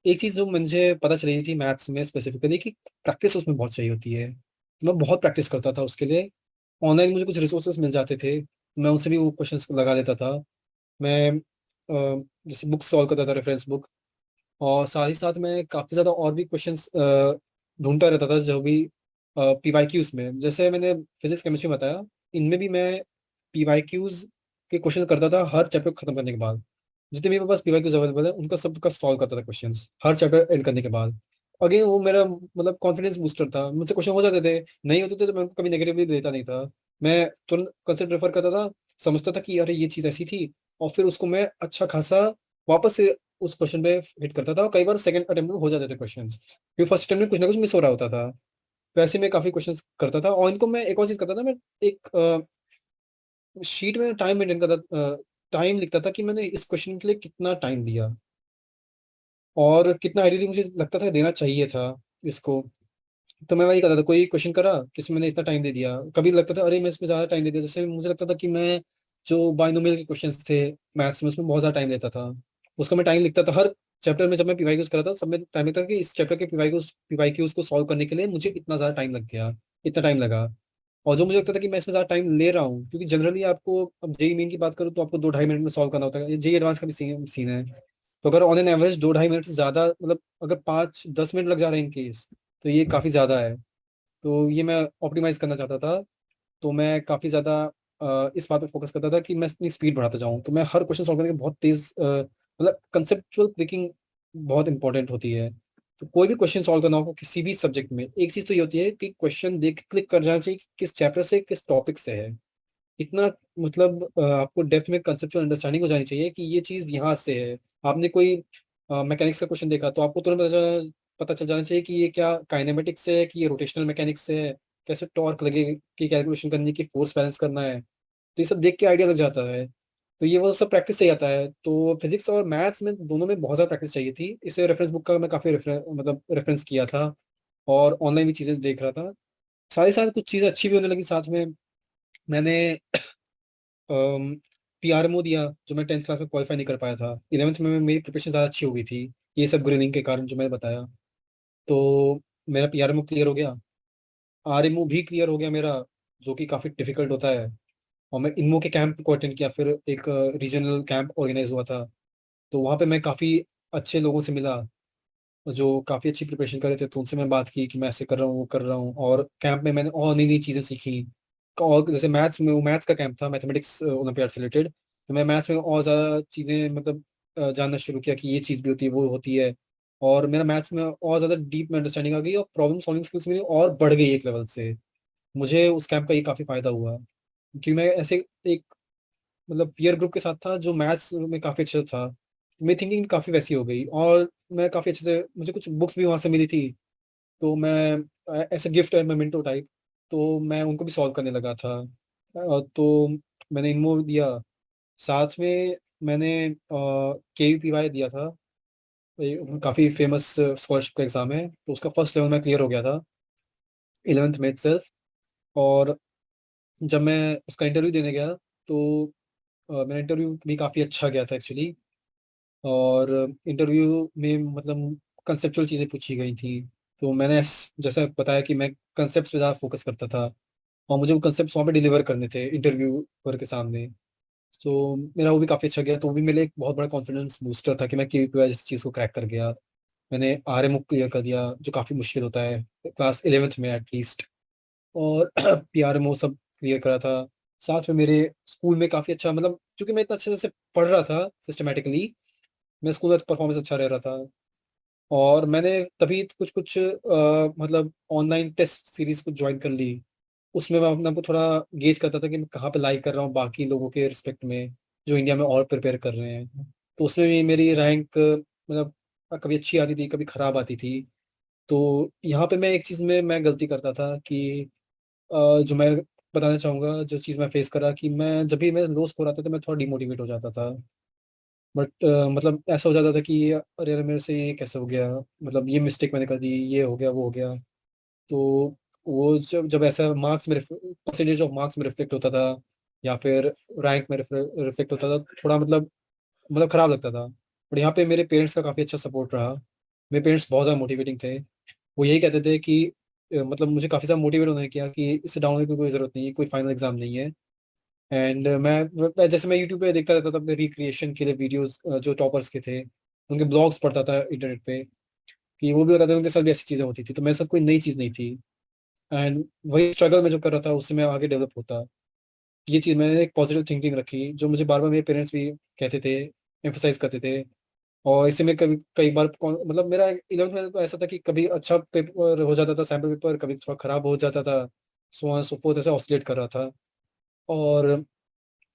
एक चीज़ जो मुझे पता चली थी मैथ्स में स्पेसिफिकली कि प्रैक्टिस उसमें बहुत चाहिए होती है। तो मैं बहुत प्रैक्टिस करता था उसके लिए। ऑनलाइन मुझे कुछ रिसोर्सेज मिल जाते थे, मैं उनसे भी वो क्वेश्चंस लगा लेता था। मैं जैसे बुक सॉल्व करता था, रेफरेंस बुक। और साथ ही साथ मैं काफ़ी ज़्यादा और भी क्वेश्चंस ढूंढता रहता था, जो भी पीवाईक्यूज में, जैसे मैंने फिजिक्स केमिस्ट्री बताया, इनमें भी मैं पीवाईक्यूज के क्वेश्चन करता था हर चैप्टर खत्म करने के बाद। जितने मेरे पास पीवाईक्यूज अवेलेबल है उनका सबका सॉल्व करता था क्वेश्चंस हर चैप्टर एंड करने के बाद। अगेन वो मेरा मतलब कॉन्फिडेंस बूस्टर था, मुझसे क्वेश्चन हो जाते थे, नहीं होते थे तो मैं उनको कभी नेगेटिवली देता नहीं था। मैं तुरंत कंसेप्ट रेफर करता था, समझता था कि अरे ये चीज़ ऐसी थी, और फिर उसको मैं अच्छा खासा वापस से उस क्वेश्चन पे हिट करता था। और कई बार सेकंड अटेम्प्ट में हो जाते थे क्वेश्चंस, क्योंकि फर्स्ट अटेम्प्ट में कुछ ना कुछ मिस हो रहा होता था। वैसे मैं काफी क्वेश्चंस करता था, और इनको मैं एक और चीज करता था, मैं एक शीट में टाइम मेंटेन करता, टाइम लिखता था कि मैंने इस क्वेश्चन के लिए कितना टाइम दिया, और कितना आइडियली मुझे लगता था देना चाहिए था इसको। तो मैं वही करता था, कोई क्वेश्चन करा किसमें मैंने इतना टाइम दे दिया, कभी लगता था अरे मैं इसमें ज्यादा टाइम दे दिया। जैसे मुझे लगता था कि मैं जो बाइनोमियल के क्वेश्चंस थे मैथ्स में, उसमें बहुत ज्यादा टाइम देता था, उसका मैं टाइम लिखता था हर चैप्टर में। जब मैं पीवाईक्यूज करा था सब में टाइम लिखता था कि इस चैप्टर के पीवाईक्यूज को सॉल्व करने के लिए मुझे इतना ज्यादा टाइम लग गया, इतना टाइम लगा। और जो मुझे लगता था कि मैं इसमें ज्यादा टाइम ले रहा हूँ, क्योंकि जनरली आपको, अब जेई मेन की बात करूँ तो आपको 2-2.5 मिनट में सॉल्व करना होता है, जेई एडवांस का भी सीन है। तो अगर ऑन एन एवरेज 2-2.5 मिनट से ज्यादा, मतलब अगर 5-10 मिनट लग जा रहे हैं इन केस, तो ये काफी ज्यादा है। तो ये मैं ऑप्टिमाइज करना चाहता था। तो मैं काफ़ी ज़्यादा इस बात पे फोकस करता था कि मैं अपनी स्पीड बढ़ाता जाऊँ। तो मैं हर क्वेश्चन सॉल्व करने के बहुत तेज़, मतलब कंसेप्चुअल थिंकिंग बहुत इंपॉर्टेंट होती है। तो कोई भी क्वेश्चन सॉल्व करना हो किसी भी सब्जेक्ट में, एक चीज़ तो ये होती है कि क्वेश्चन देख के क्लिक कर जाना चाहिए कि किस चैप्टर से किस टॉपिक से है। इतना मतलब आपको डेप्थ में कंसेप्चुअल अंडरस्टैंडिंग हो जानी चाहिए कि ये चीज़ यहाँ से है। आपने कोई मैकेनिक्स का क्वेश्चन देखा तो आपको तुरंत पता चल जाना चाहिए कि ये क्या काइनेमेटिक्स से है, कि ये रोटेशनल मैकेनिक्स से है, कैसे टॉर्क लगे की कैलकुलेशन करनी, की फोर्स बैलेंस करना है। तो ये सब देख के आइडिया लग जाता है। तो ये वो सब प्रैक्टिस से आता है। तो फिजिक्स और मैथ्स में दोनों में बहुत ज़्यादा प्रैक्टिस चाहिए थी। इसे रेफरेंस बुक का मैं काफ़ी मतलब रेफरेंस किया था, और ऑनलाइन भी चीज़ें देख रहा था। साथ ही साथ कुछ चीज़ें अच्छी भी होने लगी साथ में। मैंने पीआरएमओ दिया, जो मैं 10th क्लास में क्वालिफाई नहीं कर पाया था। 11th में मेरी प्रिपरेशन ज़्यादा अच्छी हो गई थी, ये सब ग्रिलिंग के कारण जो मैंने बताया। तो मेरा पीआरएमओ क्लियर हो गया, आरएमओ भी क्लियर हो गया मेरा, जो कि काफ़ी डिफिकल्ट होता है। और मैं इनमो के कैंप को अटेंड किया, फिर एक रीजनल कैंप ऑर्गेनाइज हुआ था। तो वहाँ पे मैं काफ़ी अच्छे लोगों से मिला, जो काफ़ी अच्छी प्रिपरेशन कर रहे थे। तो उनसे मैं बात की कि मैं ऐसे कर रहा हूँ, वो कर रहा हूँ, और कैंप में मैंने और नई नई चीज़ें सीखी। और जैसे मैथ्स में, वो मैथ्स का कैंप था, मैथमेटिक्स ओलंपियाड से रिलेटेड। तो मैं मैथ्स में और ज़्यादा चीज़ें मतलब जानना शुरू किया कि ये चीज़ भी होती है, वो होती है। और मेरा मैथ्स में और ज़्यादा डीप में अंडरस्टैंडिंग आ गई, और प्रॉब्लम सॉल्विंग स्किल्स मेरी और बढ़ गई एक लेवल से। मुझे उस कैंप का ये काफ़ी फायदा हुआ, क्योंकि मैं ऐसे एक मतलब पीयर ग्रुप के साथ था जो मैथ्स में काफ़ी अच्छा था। मेरी थिंकिंग काफ़ी वैसी हो गई, और मैं काफ़ी अच्छे से, मुझे कुछ बुक्स भी वहाँ से मिली थी। तो मैं ऐसे गिफ्ट है मेमेंटो टाइप, तो मैं उनको भी सॉल्व करने लगा था। तो मैंने इनमो दिया, साथ में मैंने केवीपीवाई दिया था। काफ़ी फेमस स्कॉलरशिप का एग्ज़ाम है, तो उसका फर्स्ट लेवल में क्लियर हो गया था 11th में itself। और जब मैं उसका इंटरव्यू देने गया, तो मेरा इंटरव्यू भी काफ़ी अच्छा गया था एक्चुअली। और इंटरव्यू में मतलब कंसेप्चुअल चीज़ें पूछी गई थी। तो मैंने जैसा बताया कि मैं कंसेप्ट पे ज़्यादा फोकस करता था, और मुझे वो कंसेप्ट वहाँ पे डिलीवर करने थे इंटरव्यूअर के सामने। तो मेरा वो भी काफ़ी अच्छा गया, तो वो भी मेरे एक बहुत बड़ा कॉन्फिडेंस बूस्टर था कि मैं केवीपीवाई इस चीज़ को क्रैक कर गया। मैंने आरएमओ क्लियर कर दिया, जो काफ़ी मुश्किल होता है क्लास 11th में एटलीस्ट। और पीआरएमओ सब क्लियर करा था। साथ में मेरे स्कूल में काफ़ी अच्छा, मतलब चूंकि मैं इतना अच्छे से पढ़ रहा था सिस्टमेटिकली, मैं स्कूल में परफॉर्मेंस अच्छा रह रहा था। और मैंने तभी कुछ कुछ मतलब ऑनलाइन टेस्ट सीरीज को ज्वाइन कर ली। उसमें मैं अपने आप को थोड़ा गेज करता था कि मैं कहाँ पे लाइक कर रहा हूँ बाकी लोगों के रिस्पेक्ट में, जो इंडिया में और प्रिपेयर कर रहे हैं। तो उसमें भी मेरी रैंक मतलब कभी अच्छी आती थी, कभी खराब आती थी। तो यहाँ पे मैं एक चीज़ में मैं गलती करता था कि जो मैं बताना चाहूँगा, जो चीज़ मैं फेस करा, कि मैं जब भी मैं लो स्कोर आता था तो मैं थोड़ा डिमोटिवेट हो जाता था। बट मतलब ऐसा हो जाता था कि अरे यार मेरे से ये कैसे हो गया, मतलब ये मिस्टेक मैंने कर दी, ये हो गया वो हो गया। तो वो जब जब ऐसा मार्क्स में परसेंटेज ऑफ मार्क्स में रिफ्लेक्ट होता था, या फिर रैंक में रिफ्लेक्ट होता था, थोड़ा मतलब खराब लगता था। बट यहाँ पे मेरे पेरेंट्स का काफ़ी अच्छा सपोर्ट रहा। मेरे पेरेंट्स बहुत ज़्यादा मोटिवेटिंग थे। वो यही कहते थे कि मतलब मुझे काफ़ी ज़्यादा मोटिवेट उन्होंने किया कि इससे डाउन होने की कोई ज़रूरत नहीं है, कोई फाइनल एग्जाम नहीं है। एंड जैसे मैं यूट्यूब पे देखता रहता था अपने रिक्रिएशन के लिए वीडियोस, जो टॉपर्स के थे उनके ब्लॉग्स पढ़ता था इंटरनेट पे, कि वो भी बताते थे उनके साथ भी ऐसी चीज़ें होती थी, तो मेरे साथ कोई नई चीज़ नहीं थी। एंड वही स्ट्रगल में जो कर रहा था उससे मैं आगे डेवलप होता। ये चीज़ मैंने एक पॉजिटिव थिंकिंग रखी, जो मुझे बार बार मेरे पेरेंट्स भी कहते थे, एम्फोसाइज करते थे। और इससे मैं कभी कई बार मतलब मेरा 11th में तो ऐसा था कि कभी अच्छा पेपर हो जाता था, सैम्पल पेपर, कभी थोड़ा खराब हो जाता था, सो ऑन सो फोर्थ, ऐसा ऑसिलेट कर रहा था। और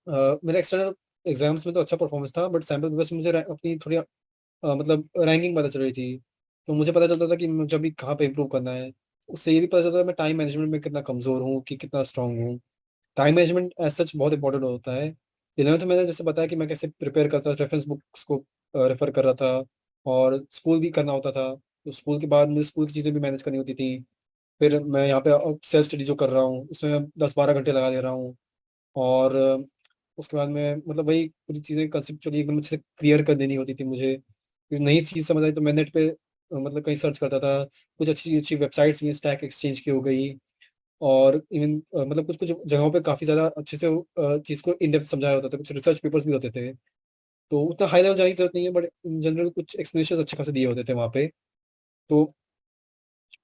मेरा एक्सटर्नल एग्जाम्स में तो अच्छा परफॉर्मेंस था, बट सैम्पल पेपर्स में मुझे अपनी थोड़ी मतलब रैंकिंग पता चल रही थी। तो मुझे पता चलता था कि मुझे अभी कहाँ पे इम्प्रूव करना है। उससे ये भी पता चलता था मैं टाइम मैनेजमेंट में कितना कमज़ोर हूँ कि कितना स्ट्रांग हूँ। टाइम मैनेजमेंट एज सच बहुत इंपॉर्टेंट होता है। 11th में मैंने जैसे बताया कि मैं कैसे प्रिपेयर करता था, रेफरेंस बुक्स को रेफर कर रहा था, और स्कूल भी करना होता था। तो स्कूल के बाद मुझे स्कूल की चीज़ें भी मैनेज करनी होती थी। फिर मैं यहाँ पे अब सेल्फ स्टडी जो कर रहा हूँ उसमें मैं 10-12 घंटे लगा दे रहा हूँ। और उसके बाद में मतलब वही पूरी चीज़ें कंसेप्चुअली एकदम अच्छे से क्लियर कर देनी होती थी मुझे। कुछ नई चीज़ समझ आई तो मैं नेट पे मतलब कहीं सर्च करता था। कुछ अच्छी अच्छी वेबसाइट्स भी, स्टैक एक्सचेंज की हो गई, और इवन मतलब कुछ कुछ जगहों पे काफ़ी ज़्यादा अच्छे से चीज़ को इन डेप्थ समझाया होता था, कुछ रिसर्च पेपर्स भी होते थे। तो उतना हाई लेवल जाने की जरूरत नहीं है, बट इन जनरल कुछ एक्सप्लेनेशन अच्छे खासे दिए होते थे वहाँ पे। तो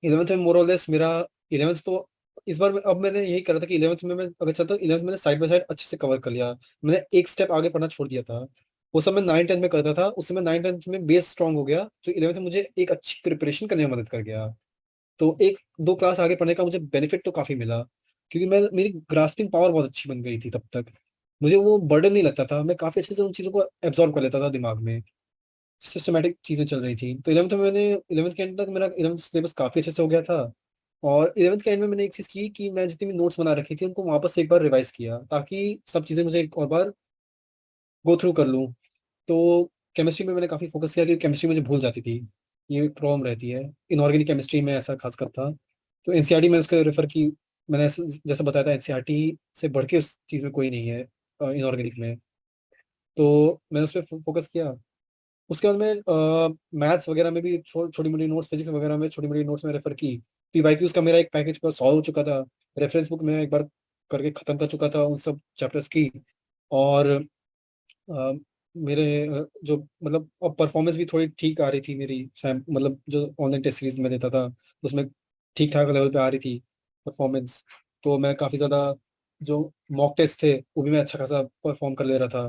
11th में मोरलेस मेरा 11th तो इस बार अब मैंने यही करा था कि 11th में मैं अगर चाहता 11th मैंने साइड बाय साइड अच्छे से कवर कर लिया। मैंने एक स्टेप आगे पढ़ना छोड़ दिया था। वो सब मैं 9-10 में करता था, उससे मैं 9-10 में बेस स्ट्रांग हो गया, जो 11th में मुझे एक अच्छी प्रिपरेशन करने में मदद कर गया। तो एक दो क्लास आगे पढ़ने का मुझे बेनिफिट तो काफी मिला, क्योंकि मैं मेरी ग्रास्पिंग पावर बहुत अच्छी बन गई थी तब तक। मुझे वो बर्डन नहीं लगता था, मैं काफी अच्छे से उन चीजों को एब्जॉर्व कर लेता था दिमाग में। सिस्टमेटिक चीजें चल रही थी। तो 11th में मैंने 11th के एंड तक मेरा 11th सिलेबस काफी अच्छे से हो गया था। और 11th के एंड में मैंने एक चीज की कि मैं जितनी भी नोट्स बना रखी थी उनको वापस से एक बार रिवाइज किया, ताकि सब चीजें मुझे एक और बार गो थ्रू कर लूँ। तो केमिस्ट्री में मैंने काफी फोकस किया, कि केमिस्ट्री मुझे भूल जाती थी, ये एक प्रॉब्लम रहती है इनऑर्गेनिक केमिस्ट्री में, ऐसा खासकर था। तो एनसीईआरटी में उसको रेफर की। मैंने जैसा बताया था, एनसीईआरटी से बढ़ के उस चीज़ में कोई नहीं है इनऑर्गेनिक में। तो मैंने उस पर फोकस किया। उसके बाद में मैथ्स वगैरह में भी छोटी मोटी नोट्स, फिजिक्स वगैरह में छोटी मोटी नोट्स में रेफर की। पीवाईक्यूज का मेरा एक पैकेज पर सॉल्व हो चुका था। रेफरेंस बुक में एक बार करके खत्म कर चुका था उन सब चैप्टर्स की। और अ, मेरे जो मतलब अब परफॉर्मेंस भी थोड़ी ठीक आ रही थी मेरी, मतलब जो ऑनलाइन टेस्ट सीरीज में देता था उसमें ठीक ठाक लेवल पे आ रही थी परफॉर्मेंस। तो मैं काफ़ी ज़्यादा जो मॉक टेस्ट थे वो भी मैं अच्छा खासा परफॉर्म कर ले रहा था।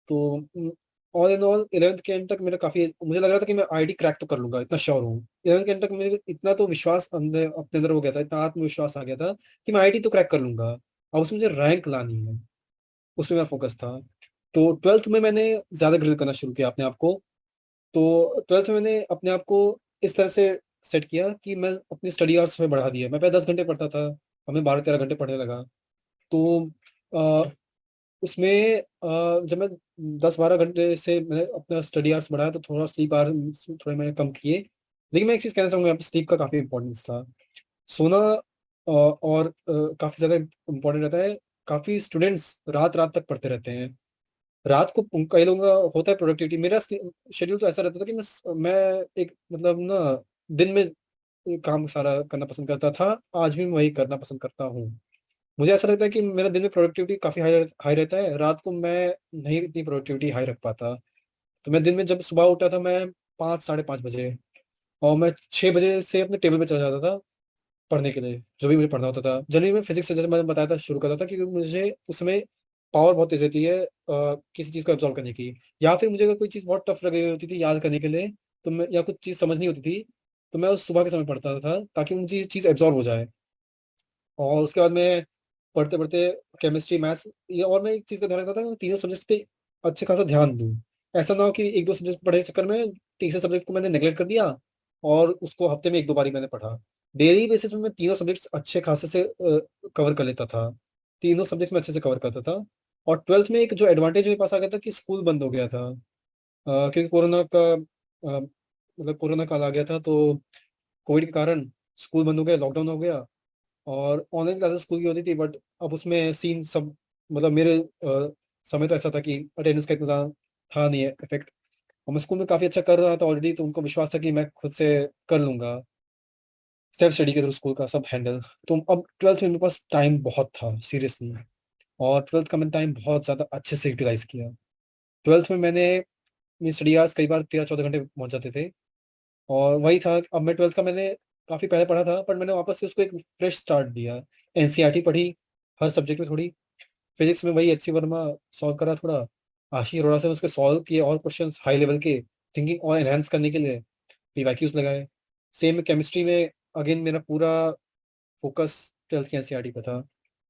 तो ऑल इन ऑल 11th के एंड तक मेरा काफ़ी मुझे लग रहा था कि मैं आईटी क्रैक तो कर लूंगा, इतना श्योर हूँ। 11th के एंड तक मेरे इतना तो विश्वास अंदर अपने अंदर हो गया था, इतना आत्मविश्वास आ गया था कि मैं आईटी तो क्रैक कर लूंगा। अब उसमें मुझे रैंक लानी है, उसमें मेरा फोकस था। तो 12th में मैंने ज़्यादा ग्रिल करना शुरू किया अपने आप को। तो 12th में मैंने अपने आप को इस तरह से सेट किया कि मैं अपनी स्टडी आवर्स में बढ़ा दिया। मैं पहले 10 घंटे पढ़ता था, अब मैं 12-13 घंटे पढ़ने लगा। तो अ, उसमें जब मैं 10-12 घंटे से मैंने अपना स्टडी आवर्स बढ़ाया, तो थोड़ा स्लीप आवर थोड़े मैंने कम किए। लेकिन मैं एक चीज़ कहना चाहूँगा, यहाँ पे स्लीप का काफ़ी इंपॉर्टेंस था। सोना और काफ़ी ज़्यादा इम्पोर्टेंट रहता है। काफ़ी स्टूडेंट्स रात रात तक पढ़ते रहते हैं। रात को कई लोगों का होता है प्रोडक्टिविटी। मेरा शेड्यूल तो ऐसा रहता था कि मैं एक मतलब ना दिन में काम सारा करना पसंद करता था। आज भी मैं वही करना पसंद करता हूँ। मुझे ऐसा लगता है कि मेरा दिन में प्रोडक्टिविटी काफ़ी हाई हाई रहता है, रात को मैं नहीं इतनी प्रोडक्टिविटी हाई रख पाता। तो मैं दिन में जब सुबह उठा था मैं 5-5:30 बजे, और मैं 6 बजे से अपने टेबल पे चला जाता था पढ़ने के लिए, जो भी मुझे पढ़ना होता था। जनरली मैं फिजिक्स से, जैसे मैंने बताया था, शुरू करता था, क्योंकि मुझे उसमें पावर बहुत तेज रहती है किसी चीज़ को एब्जॉर्व करने की। या फिर मुझे अगर कोई चीज़ बहुत टफ लग रही होती थी याद करने के लिए, तो मैं या कुछ चीज़ समझ नहीं होती थी, तो मैं उस सुबह के समय पढ़ता था, ताकि मुझे चीज़ एब्जॉर्व हो जाए। और उसके बाद में पढ़ते पढ़ते केमिस्ट्री, मैथ्स, ये, और मैं एक चीज़ का ध्यान रखता था कि तीनों सब्जेक्ट पे अच्छे खासा ध्यान दूँ। ऐसा ना हो कि एक दो सब्जेक्ट पढ़ने के चक्कर में तीसरे सब्जेक्ट को मैंने नेग्लेक्ट कर दिया, और उसको हफ्ते में एक दो बारी मैंने पढ़ा। डेली बेसिस में मैं तीनों सब्जेक्ट्स अच्छे खासे से कवर कर लेता था। तीनों सब्जेक्ट में अच्छे से कवर करता था। और 12th में एक जो एडवांटेज मेरे पास आ गया था कि स्कूल बंद हो गया था, क्योंकि कोरोना का मतलब कोरोना काल आ गया था। तो कोविड के कारण स्कूल बंद हो गया, लॉकडाउन हो गया। और ऑनलाइन क्लासेस स्कूल की होती थी, बट अब उसमें सीन सब मतलब मेरे समय तो ऐसा था कि अटेंडेंस का इतना ज़्यादा था नहीं है इफेक्ट, और मैं स्कूल में काफ़ी अच्छा कर रहा था ऑलरेडी, तो उनको विश्वास था कि मैं खुद से कर लूँगा, सेल्फ स्टडी के थ्रू स्कूल का सब हैंडल। तो अब 12th में मेरे पास टाइम बहुत था सीरियसली, और 12th का मैंने टाइम बहुत ज़्यादा अच्छे से यूटिलाइज़ किया। 12th में मैंने मेरी स्टडी आवर्स कई बार 13-14 घंटे पहुँच जाते थे, और वही था। अब मैं 12th का मैंने काफ़ी पहले पढ़ा था, पर मैंने वापस से उसको एक फ्रेश स्टार्ट दिया। एनसीईआरटी पढ़ी, हर सब्जेक्ट में थोड़ी। फिजिक्स में वही एचसी वर्मा सॉल्व करा थोड़ा, आशीष अरोड़ा से उसके सॉल्व किए और क्वेश्चंस हाई लेवल के, थिंकिंग और एनहांस करने के लिए पीवाईक्यूज लगाए। सेम केमिस्ट्री में अगेन मेरा पूरा फोकस 12th की एनसीईआरटी पे था।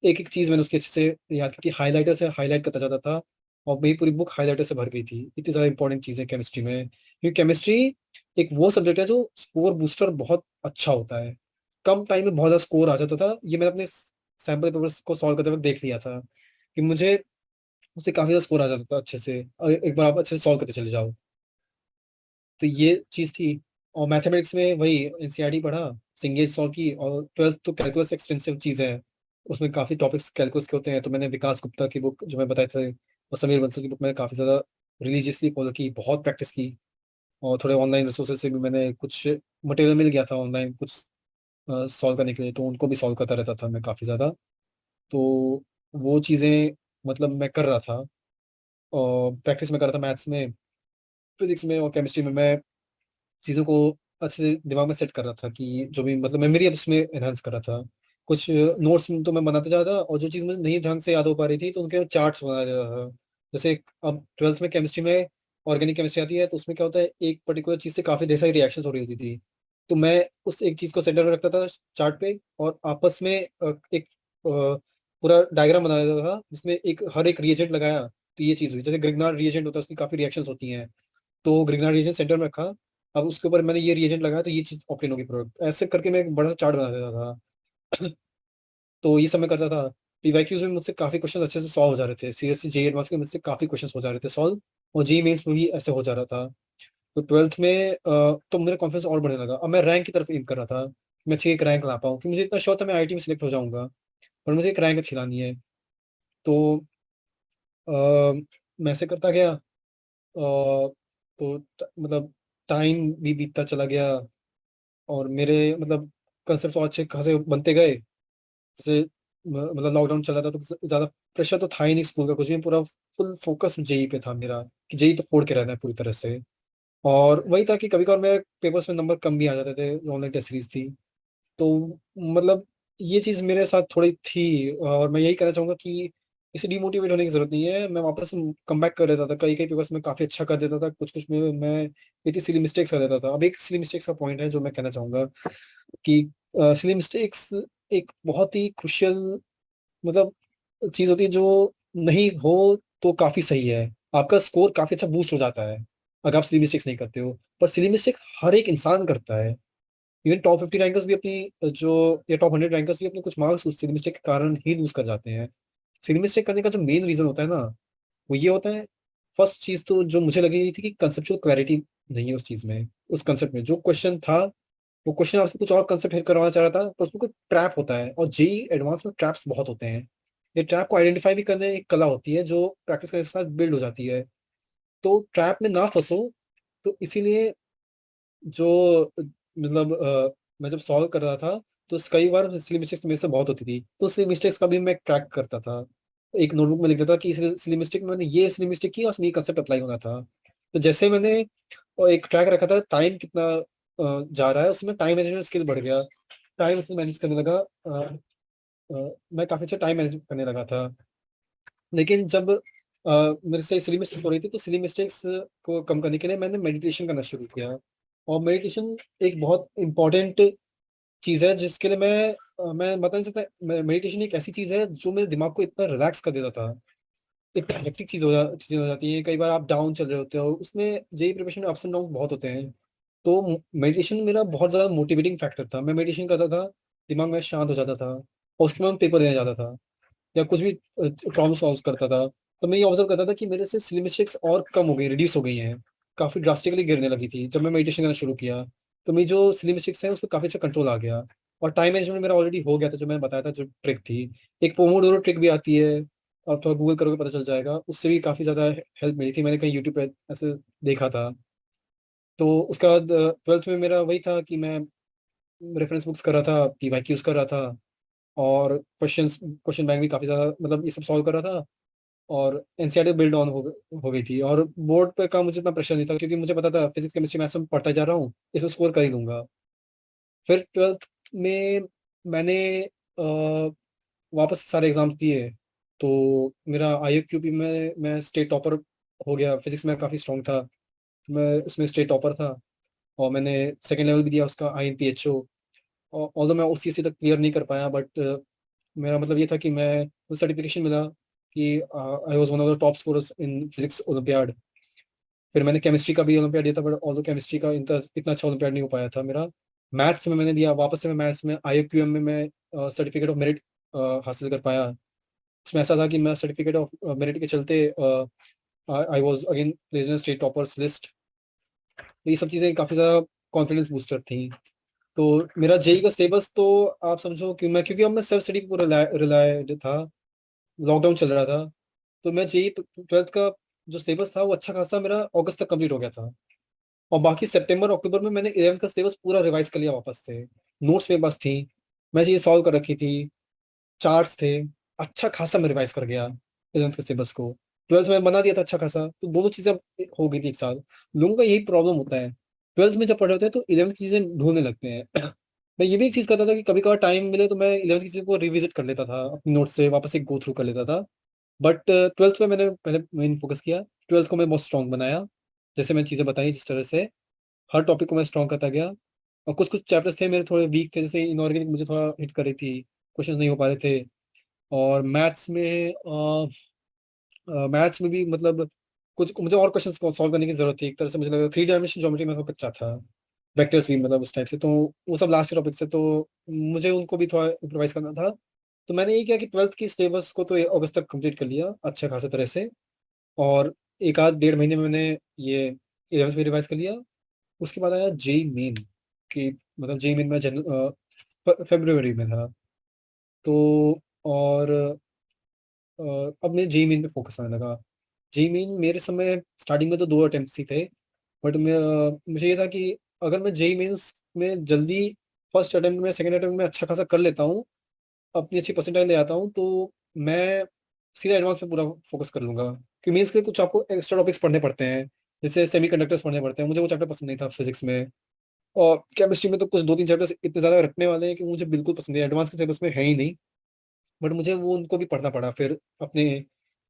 एक एक चीज़ मैंने उसकी अच्छे से याद की, हाईलाइटर से हाईलाइट करता जाता था, और मेरी पूरी बुक हाईलाइटर से भर गई थी। इतनी ज़्यादा इंपॉर्टेंट चीज़ है केमिस्ट्री में, क्योंकि केमिस्ट्री एक वो सब्जेक्ट है जो स्कोर बूस्टर बहुत अच्छा होता है। कम टाइम में बहुत ज़्यादा स्कोर आ जाता था, ये मैंने अपने सैम्पल पेपर्स को सॉल्व करते वक्त देख लिया था कि मुझे उससे काफ़ी ज़्यादा स्कोर आ जाता था अच्छे से, एक बार आप अच्छे से सॉल्व करते चले जाओ। तो ये चीज़ थी। और मैथमेटिक्स में वही एनसीईआरटी पढ़ा, सिंगेज सॉल्व की, और 12th तो कैलकुलस एक्सटेंसिव चीज़ है, उसमें काफ़ी टॉपिक्स कैलकुलस के होते हैं। तो मैंने विकास गुप्ता की बुक जो मैं बताए थे, और समीर बंसल की बुक मैंने काफ़ी ज़्यादा रिलीजियसली फॉलो की, बहुत प्रैक्टिस की। और थोड़े ऑनलाइन रिसोर्सेज से भी मैंने कुछ मटेरियल मिल गया था ऑनलाइन कुछ सॉल्व करने के लिए, तो उनको भी सॉल्व करता रहता था मैं काफ़ी ज़्यादा। तो वो चीज़ें मतलब मैं कर रहा था, और प्रैक्टिस में कर रहा था मैथ्स में, फिजिक्स में और केमिस्ट्री में। मैं चीज़ों को अच्छे से दिमाग में सेट कर रहा था कि जो भी मतलब मेमोरी अब उसमें एनहांस कर रहा था। कुछ नोट्स तो मैं बनाते जा रहा था, और जो चीज़ मुझे नहीं ढंग से याद हो पा रही थी तो उनके चार्ट्स बना रहा था। जैसे अब 12th में केमिस्ट्री में ऑर्गेनिक केमिस्ट्री आती है, तो उसमें क्या होता है, एक पर्टिकुलर चीज़ से काफ़ी ढेर सारी रिएक्शंस हो रही होती थी। तो मैं उस एक चीज़ को सेंटर में रखता था चार्ट पे, और आपस में एक पूरा डायग्राम बना देता था जिसमें एक हर एक रिएजेंट लगाया, तो ये चीज़ हुई। जैसे ग्रिग्नार रिएजेंट होता है, उसकी काफ़ी रिएक्शंस होती हैं, तो ग्रिग्नार रिएजेंट सेंटर में रखा। अब उसके ऊपर मैंने ये रिएजेंट लगाया, तो ये चीज़ ऑप्टेन होगी प्रोडक्ट, ऐसे करके मैं एक बड़ा सा चार्ट बना देता था। तो ये सब मैं करता था। पीवाईक्यूज में मुझसे काफ़ी क्वेश्चन अच्छे से सॉल्व हो जा रहे थे, सीरियसली जेईई एडवांस के मुझसे काफ़ी क्वेश्चन हो जा रहे थे सॉल्व, और जेईई मेंस में भी ऐसे हो जा रहा था। तो 12th में तो मेरा कॉन्फिडेंस और बढ़ने लगा। अब मैं रैंक की तरफ एम कर रहा था, मैं अच्छी एक रैंक ला पाऊँ, कि मुझे इतना श्योर था मैं आईटी में सिलेक्ट हो जाऊंगा, पर मुझे एक रैंक अच्छी लानी है। तो अ, मैं ऐसे करता गया, तो मतलब टाइम भी बीतता चला गया, और मेरे मतलब कंसेप्ट और अच्छे खासे बनते गए। जैसे मतलब लॉकडाउन चला था, तो ज़्यादा प्रेशर तो था ही नहीं स्कूल का कुछ भी, पूरा फुल फोकस जेई पे था मेरा, कि जेई तो फोड़ के रहना है पूरी तरह से। और वही था कि कभी कभार मेरे पेपर्स में नंबर कम भी आ जाते थे, ऑनलाइन टेस्ट सीरीज थी। तो मतलब ये चीज़ मेरे साथ थोड़ी थी, और मैं यही कहना चाहूँगा कि इसे डिमोटिवेट होने की जरूरत नहीं है। मैं वापस कम बैक कर देता था, कई कई पेपर्स में काफ़ी अच्छा कर देता था, कुछ कुछ में मैं इतनी सिली मिस्टेक्स कर देता था। अब एक सिली मिस्टेक्स का पॉइंट है जो मैं कहना चाहूँगा, कि सिली मिस्टेक्स एक बहुत ही क्रुशियल मतलब चीज़ होती है, जो नहीं हो तो काफ़ी सही है, आपका स्कोर काफ़ी अच्छा बूस्ट हो जाता है अगर आप सिली मिस्टेक्स नहीं करते हो। पर सिली मिस्टेक हर एक इंसान करता है, इवन टॉप 50 रैंकर्स भी अपनी जो या टॉप 100 रैंकर्स भी अपने कुछ मार्क्स उस सिली मिस्टेक के कारण ही लूज कर जाते हैं। सिली मिस्टेक करने का जो मेन रीजन होता है ना, वो ये होता है। फर्स्ट चीज तो जो मुझे लगी थी कि कंसेप्चुअल क्लैरिटी नहीं है उस चीज में, उस कंसेप्ट में जो क्वेश्चन था, वो क्वेश्चन आपसे कुछ और कंसेप्ट हिट करवाना चाह रहा था, पर उसमें कोई ट्रैप होता है, और जेई एडवांस में ट्रैप्स बहुत होते हैं। ये ट्रैप को आइडेंटिफाई भी करने एक कला होती है, जो प्रैक्टिस करने के साथ बिल्ड हो जाती है। तो ट्रैप में ना फंसो, तो इसीलिए जो मतलब मैं जब सॉल्व कर रहा था, तो कई बार सिली मिस्टेक्स मेरे से बहुत होती थी, तो सिली मिस्टेक्स का भी मैं ट्रैक करता था। एक नोटबुक में लिख देता कि सिली मिस्टेक में मैंने ये सिली मिस्टेक की और उसमें ये कंसेप्ट अप्लाई होना था। तो जैसे मैंने एक ट्रैक रखा था टाइम कितना जा रहा है, उसमें टाइम मैनेजमेंट स्किल बढ़ गया, टाइम मैनेज करने लगा। मैं काफी अच्छा टाइम मैनेज करने लगा था। लेकिन जब मेरे से सिली मिस्टेक हो रही थी, तो सिली मिस्टेक्स को कम करने के लिए मैंने मेडिटेशन करना शुरू किया। और मेडिटेशन एक बहुत इंपॉर्टेंट चीज़ है जिसके लिए मैं बता नहीं सकता। मेडिटेशन एक ऐसी चीज़ है जो मेरे दिमाग को इतना रिलैक्स कर देता था। एक हेक्टिक चीज़ हो जाती है, कई बार आप डाउन चल रहे होते हो, उसमें जेई प्रिपरेशन में अप्स एंड डाउन बहुत होते हैं। तो मेडिटेशन मेरा बहुत ज़्यादा मोटिवेटिंग फैक्टर था। मैं मेडिटेशन करता था, दिमाग में शांत हो जाता था, और उसके बाद पेपर देने जाता था, या कुछ भी प्रॉब्लम सॉल्व करता था। तो मैं ये ऑब्जर्व करता था कि मेरे से सिली मिस्टेक्स और कम हो गई, रिड्यूस हो गई हैं, काफ़ी ड्रास्टिकली गिरने लगी थी जब मैं मेडिटेशन करना शुरू किया। तो मेरी जो सिली मिस्टेक्स हैं उस पर काफ़ी अच्छा कंट्रोल आ गया। और टाइम मैनेजमेंट मेरा ऑलरेडी हो गया था, जो मैंने बताया था, जो ट्रिक थी। एक पोमोडोरो ट्रिक भी आती है, आप थोड़ा गूगल करोगे पता चल जाएगा, उससे भी काफ़ी ज़्यादा हेल्प मिली थी, मैंने कहीं यूट्यूब पे ऐसे देखा था। तो उसके बाद 12th में मेरा वही था कि मैं रेफरेंस बुक्स कर रहा था, पीवाईक्यूज कर रहा था, और क्वेश्चन बैंक भी काफ़ी ज़्यादा, मतलब ये सब सॉल्व कर रहा था। और एनसीईआरटी बिल्ड ऑन हो गई थी, और बोर्ड पे का मुझे इतना प्रेशर नहीं था, क्योंकि मुझे पता था फिजिक्स केमिस्ट्री मैथ्स में पढ़ता जा रहा हूँ, इसमें स्कोर कर ही लूंगा। फिर 12th में मैंने वापस सारे एग्जाम्स दिए, तो मेरा IUQP में मैं स्टेट टॉपर हो गया। फिजिक्स में काफ़ी स्ट्रॉन्ग था, मैं उसमें स्टेट टॉपर था। और मैंने सेकेंड लेवल भी दिया उसका, INPHO। ऑल्दो मैं उस CC तक क्लियर नहीं कर पाया, बट मेरा मतलब ये था कि मैं उस सर्टिफिकेशन मिला कि I was one of the top scorers in physics olympiad. फिर मैंने केमिस्ट्री का भी ओलंपियाड दिया था, बट ऑल्दो केमिस्ट्री का इतना अच्छा ओलंपियाड नहीं हो पाया था मेरा। मैथ्स में मैंने दिया, वापस से मैं मैथ्स में IUQM में मैं सर्टिफिकेट ऑफ मेरिट हासिल कर पाया। उसमें ऐसा था कि मैं सर्टिफिकेट ऑफ मेरिट के चलते I was again placed in state toppers list. तो ये सब चीज़ें काफ़ी ज़्यादा कॉन्फिडेंस बूस्टर थी। तो मेरा जेई का सिलेबस तो आप समझो कि मैं, क्योंकि अब मैं सेल्फ स्टडी पर रिलायड था, लॉकडाउन चल रहा था, तो मैं जेई 12th का जो सिलेबस था वो अच्छा खासा मेरा अगस्त तक कंप्लीट हो गया था। और बाकी सितंबर अक्टूबर में मैंने 11th का सिलेबस पूरा रिवाइज कर लिया वापस से। नोट्स मेरे पास थी, मैं चीज़ें सॉल्व कर रखी थी, चार्ट्स थे, अच्छा खासा मैं रिवाइज कर गया 11th के सिलेबस को। 12th में बना दिया था अच्छा खासा, तो दोनों चीज़ें अब हो गई थी एक साथ। लोगों का यही प्रॉब्लम होता है, 12th में जब पढ़ रहे होते हैं तो 11th की चीज़ें ढूंढने लगते हैं। मैं ये भी एक चीज़ करता था कि कभी कभार टाइम मिले तो मैं 11th की चीज़ों को रिविजिट कर लेता था, अपने नोट्स से वापस एक गो थ्रू कर लेता था। बट 12th में मैंने पहले मेन फोकस किया, 12th को मैं बहुत स्ट्रॉन्ग बनाया, जैसे मैंने चीज़ें बताई जिस तरह से हर टॉपिक को मैं स्ट्रॉन्ग करता गया। और कुछ कुछ चैप्टर्स थे मेरे थोड़े वीक थे, जैसे इनऑर्गेनिक मुझे थोड़ा हिट कर रही थी, क्वेश्चंस नहीं हो पा रहे थे। और मैथ्स में भी मतलब कुछ मुझे और क्वेश्चंस को सॉल्व करने की जरूरत थी। एक तरह से मुझे लगा 3 डायमेंशन ज्योमेट्री में थोड़ा कच्चा था, वेक्टर्स भी मतलब उस टाइप से, तो वो सब लास्ट टॉपिक से, तो मुझे उनको भी थोड़ा इम्प्रोवाइज करना था। तो मैंने ये किया कि 12th की सिलेबस को तो अगस्त तक कंप्लीट कर लिया अच्छे खासे तरह से। और एक आध डेढ़ महीने में मैंने ये 11th में रिवाइज कर लिया। उसके बाद आया जेई मेन, कि मतलब जेई मेन में फरवरी में था। तो और अब मैं जेई मेन पे फोकस आने लगा। जेई मेन मेरे समय स्टार्टिंग में तो 2 अटेम्प्ट ही थे, बट मुझे ये था कि अगर मैं जेई मेंस में जल्दी फर्स्ट अटेम्प्ट में सेकंड अटेम्प्ट में अच्छा खासा कर लेता हूँ, अपनी अच्छी परसेंटाइल ले आता हूँ, तो मैं सीधा एडवांस पे पूरा फोकस कर लूंगा। क्योंकि मेंस के लिए कुछ आपको एक्स्ट्रा टॉपिक्स पढ़ने पड़ते हैं, जैसे सेमीकंडक्टर्स पढ़ने पड़ते हैं, मुझे वो चैप्टर पसंद नहीं था फिजिक्स में। और केमिस्ट्री में तो कुछ 2-3 चैप्टर्स इतने ज़्यादा रटने वाले हैं कि मुझे बिल्कुल पसंद है, एडवांस के सिलेबस में है ही नहीं। बट मुझे वो उनको भी पढ़ना पड़ा फिर अपने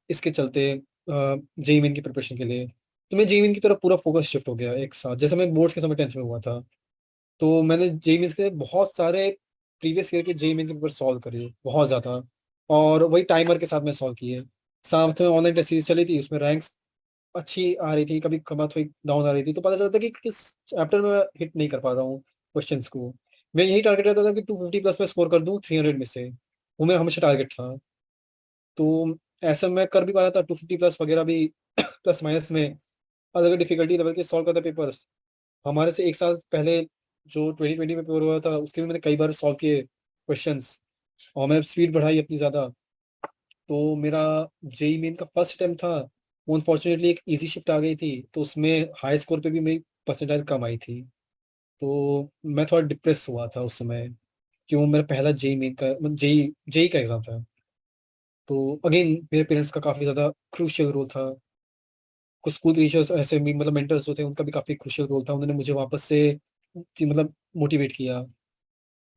इसके चलते, जेई मेन की प्रिपरेशन के लिए। तो मैं जेई मेन की तरफ पूरा फोकस शिफ्ट हो गया एक साथ, जैसे मैं बोर्ड्स के समय टेंथ में हुआ था। तो मैंने जेई मेन के बहुत सारे प्रीवियस ईयर के जेई मेन के पेपर सॉल्व करे, बहुत ज़्यादा। और वही टाइमर के साथ मैं सॉल्व किए। साथ में ऑनलाइन टेस्ट सीरीज चली थी, उसमें रैंक्स अच्छी आ रही थी, कभी कभार थोड़ी डाउन आ रही थी, तो पता चलता कि किस चैप्टर में मैं हिट नहीं कर पा रहा हूँ क्वेश्चंस को। मैं यही टारगेट रहता था कि 250 प्लस में स्कोर कर दूं 300 में से, वो मेरा हमेशा टारगेट था। तो ऐसा मैं कर भी पा रहा था, 250 प्लस वगैरह भी, प्लस माइनस में अलग अलग डिफिकल्टी लेवल के सॉल्व करता पेपर्स। हमारे से एक साल पहले जो 2020 में पेपर हुआ था, उसके भी मैंने कई बार सॉल्व किए क्वेश्चंस, और मैं स्पीड बढ़ाई अपनी ज़्यादा। तो मेरा जेई मेन का फर्स्ट अटेम्प्ट था, वो अनफॉर्चुनेटली एक इजी शिफ्ट आ गई थी, तो उसमें हाई स्कोर पे भी मेरी परसेंटाइल कम आई थी। तो मैं थोड़ा डिप्रेस हुआ था उस समय, क्यों मेरा पहला जेई मेन का जेई जेई का एग्जाम था। तो अगेन मेरे पेरेंट्स का काफ़ी ज़्यादा क्रूशियल रोल था। कुछ स्कूल टीचर्स ऐसे भी, मतलब मेंटर्स जो थे, उनका भी काफ़ी क्रूशियल रोल था, उन्होंने मुझे वापस से मतलब मोटिवेट किया।